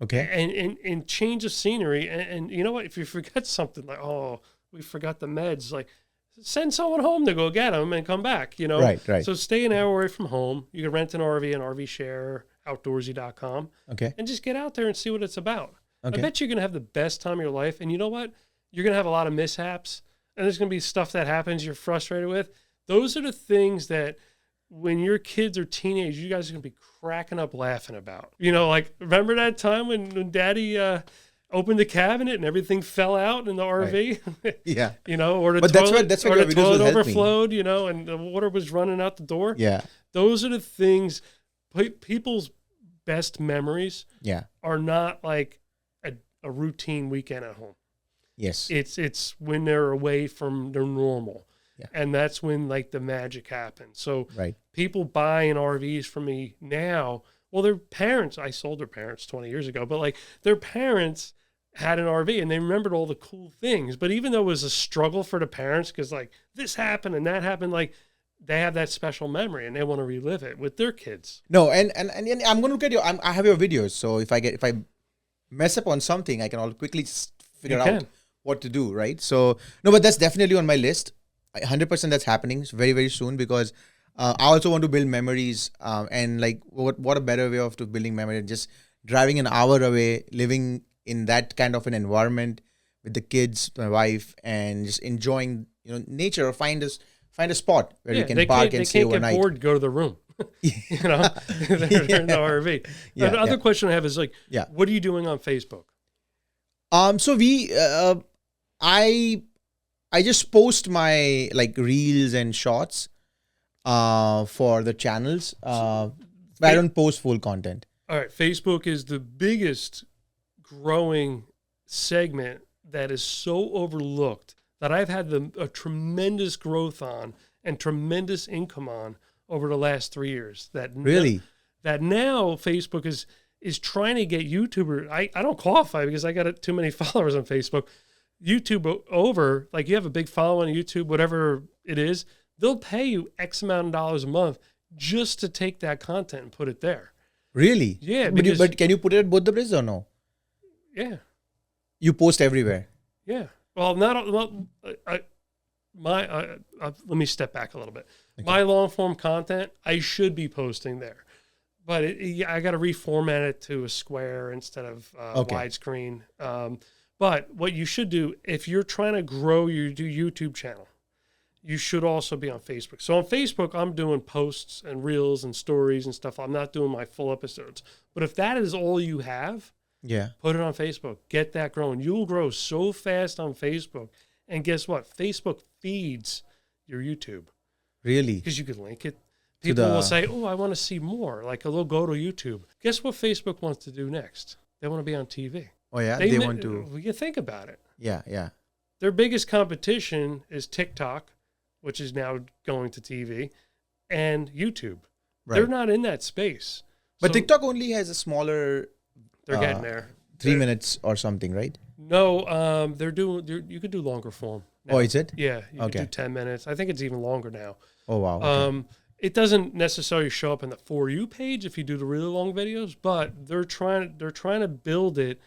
Okay. And change of scenery. And you know what? If you forget something like, oh, we forgot the meds, like send someone home to go get them and come back, Right. So stay an hour away from home. You can rent an RV, an RV share, outdoorsy.com. Okay. And just get out there and see what it's about. Okay. I bet you're going to have the best time of your life. And you know what? You're going to have a lot of mishaps. And there's going to be stuff that happens you're frustrated with. Those are the things that when your kids are teenagers, you guys are going to be cracking up laughing about. Remember that time when Daddy opened the cabinet and everything fell out in the RV? Right. Yeah. Or the but toilet, that's where the toilet overflowed, and the water was running out the door. Yeah. Those are the things, people's best memories are not like a routine weekend at home. Yes. It's when they're away from their normal. Yeah. And that's when like the magic happens. So right. People buying RVs from me now, well, their parents, I sold their parents 20 years ago, but like their parents had an RV and they remembered all the cool things. But even though it was a struggle for the parents, because like this happened and that happened, like they have that special memory and they want to relive it with their kids. No, and I'm going to look at I have your videos. So if I mess up on something, I can all quickly figure out what to do, right? So, no, but that's definitely on my list. 100% that's happening very, very soon because I also want to build memories and like what a better way of building memory than just driving an hour away, living in that kind of an environment with the kids, my wife, and just enjoying nature or find a spot where you can park and stay overnight. They can't get bored, go to the room. They're in the RV. Yeah, the other question I have is like, what are you doing on Facebook? So we, I just post my like reels and shorts, for the channels. But I don't post full content. All right. Facebook is the biggest growing segment that is so overlooked that I've had a tremendous growth on and tremendous income on over the last 3 years. Really? that now Facebook is trying to get YouTuber. I don't qualify because I got too many followers on Facebook. YouTube over, like you have a big following on YouTube, whatever it is, they'll pay you X amount of dollars a month just to take that content and put it there. Really? Yeah. But can you put it at both the places or no? Yeah. You post everywhere. Yeah. Well, let me step back a little bit. Okay. My long form content, I should be posting there, but I got to reformat it to a square instead of widescreen. But what you should do, if you're trying to grow your YouTube channel, you should also be on Facebook. So on Facebook, I'm doing posts and reels and stories and stuff. I'm not doing my full episodes. But if that is all you have, put it on Facebook. Get that growing. You'll grow so fast on Facebook. And guess what? Facebook feeds your YouTube. Really? Because you can link it. People will say, oh, I want to see more. Like, they'll go to YouTube. Guess what Facebook wants to do next? They want to be on TV. Oh, yeah? They want to. You think about it. Yeah. Their biggest competition is TikTok, which is now going to TV, and YouTube. Right. They're not in that space. But TikTok only has a smaller... They're getting there. 3 minutes or something, right? No, you could do longer form now. Oh, is it? Yeah, you could do 10 minutes. I think it's even longer now. Oh, wow. Okay. It doesn't necessarily show up in the For You page if you do the really long videos, but they're trying to build it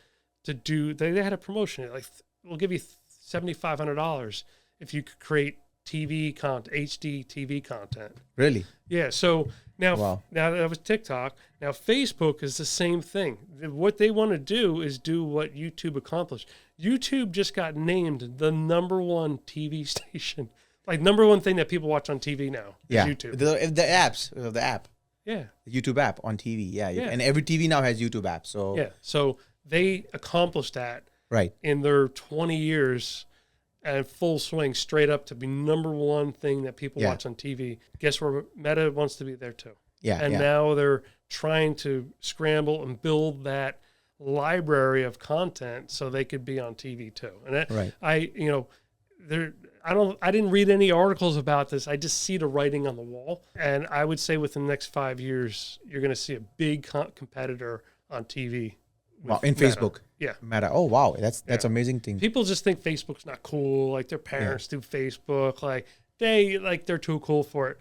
to do. They had a promotion. Like, we'll give you $7,500 if you could create TV content, HD TV content. Really? Yeah. So now that was TikTok. Now Facebook is the same thing. What they want to do is do what YouTube accomplished. YouTube just got named the #1 TV station. Like, #1 thing that people watch on TV now is YouTube. The app. Yeah. The YouTube app on TV. Yeah. And every TV now has YouTube app. So yeah. So they accomplished that in their 20 years and full swing, straight up to be #1 thing that people watch on TV. Guess where Meta wants to be there too. Yeah. And now they're trying to scramble and build that library of content so they could be on TV too. And I didn't read any articles about this. I just see the writing on the wall. And I would say within the next 5 years, you're going to see a big competitor on TV. Wow, in Facebook. Yeah. Meta. Oh, wow. That's amazing thing. People just think Facebook's not cool. Like, their parents do Facebook. Like, they're too cool for it.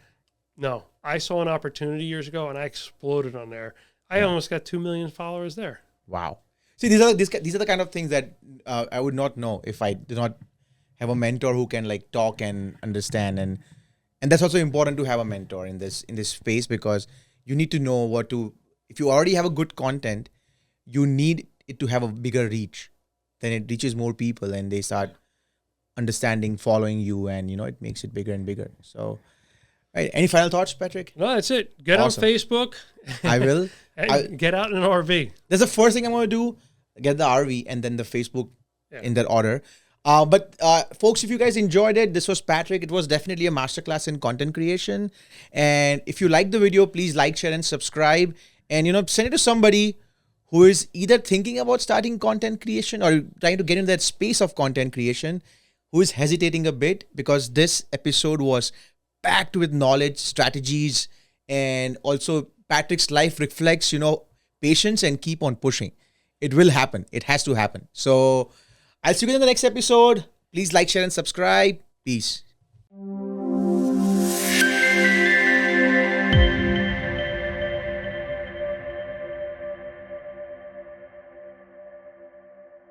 No, I saw an opportunity years ago and I exploded on there. I almost got 2 million followers there. Wow. See, these are the kind of things that I would not know if I did not have a mentor who can like talk and understand, and that's also important to have a mentor in this space, because you need to know what to. If you already have a good content, you need it to have a bigger reach. Then it reaches more people and they start understanding, following you, and it makes it bigger and bigger. So, right. Any final thoughts, Patrick? No, that's it. Get on Facebook. I will. Get out in an RV. That's the first thing I'm going to do. Get the RV and then the Facebook in that order. But folks, if you guys enjoyed it, this was Patrick. It was definitely a masterclass in content creation. And if you like the video, please like, share, and subscribe. And, send it to somebody who is either thinking about starting content creation or trying to get in that space of content creation, who is hesitating a bit, because this episode was packed with knowledge, strategies, and also Patrick's life reflects, patience and keep on pushing. It will happen. It has to happen. So I'll see you in the next episode. Please like, share, and subscribe. Peace.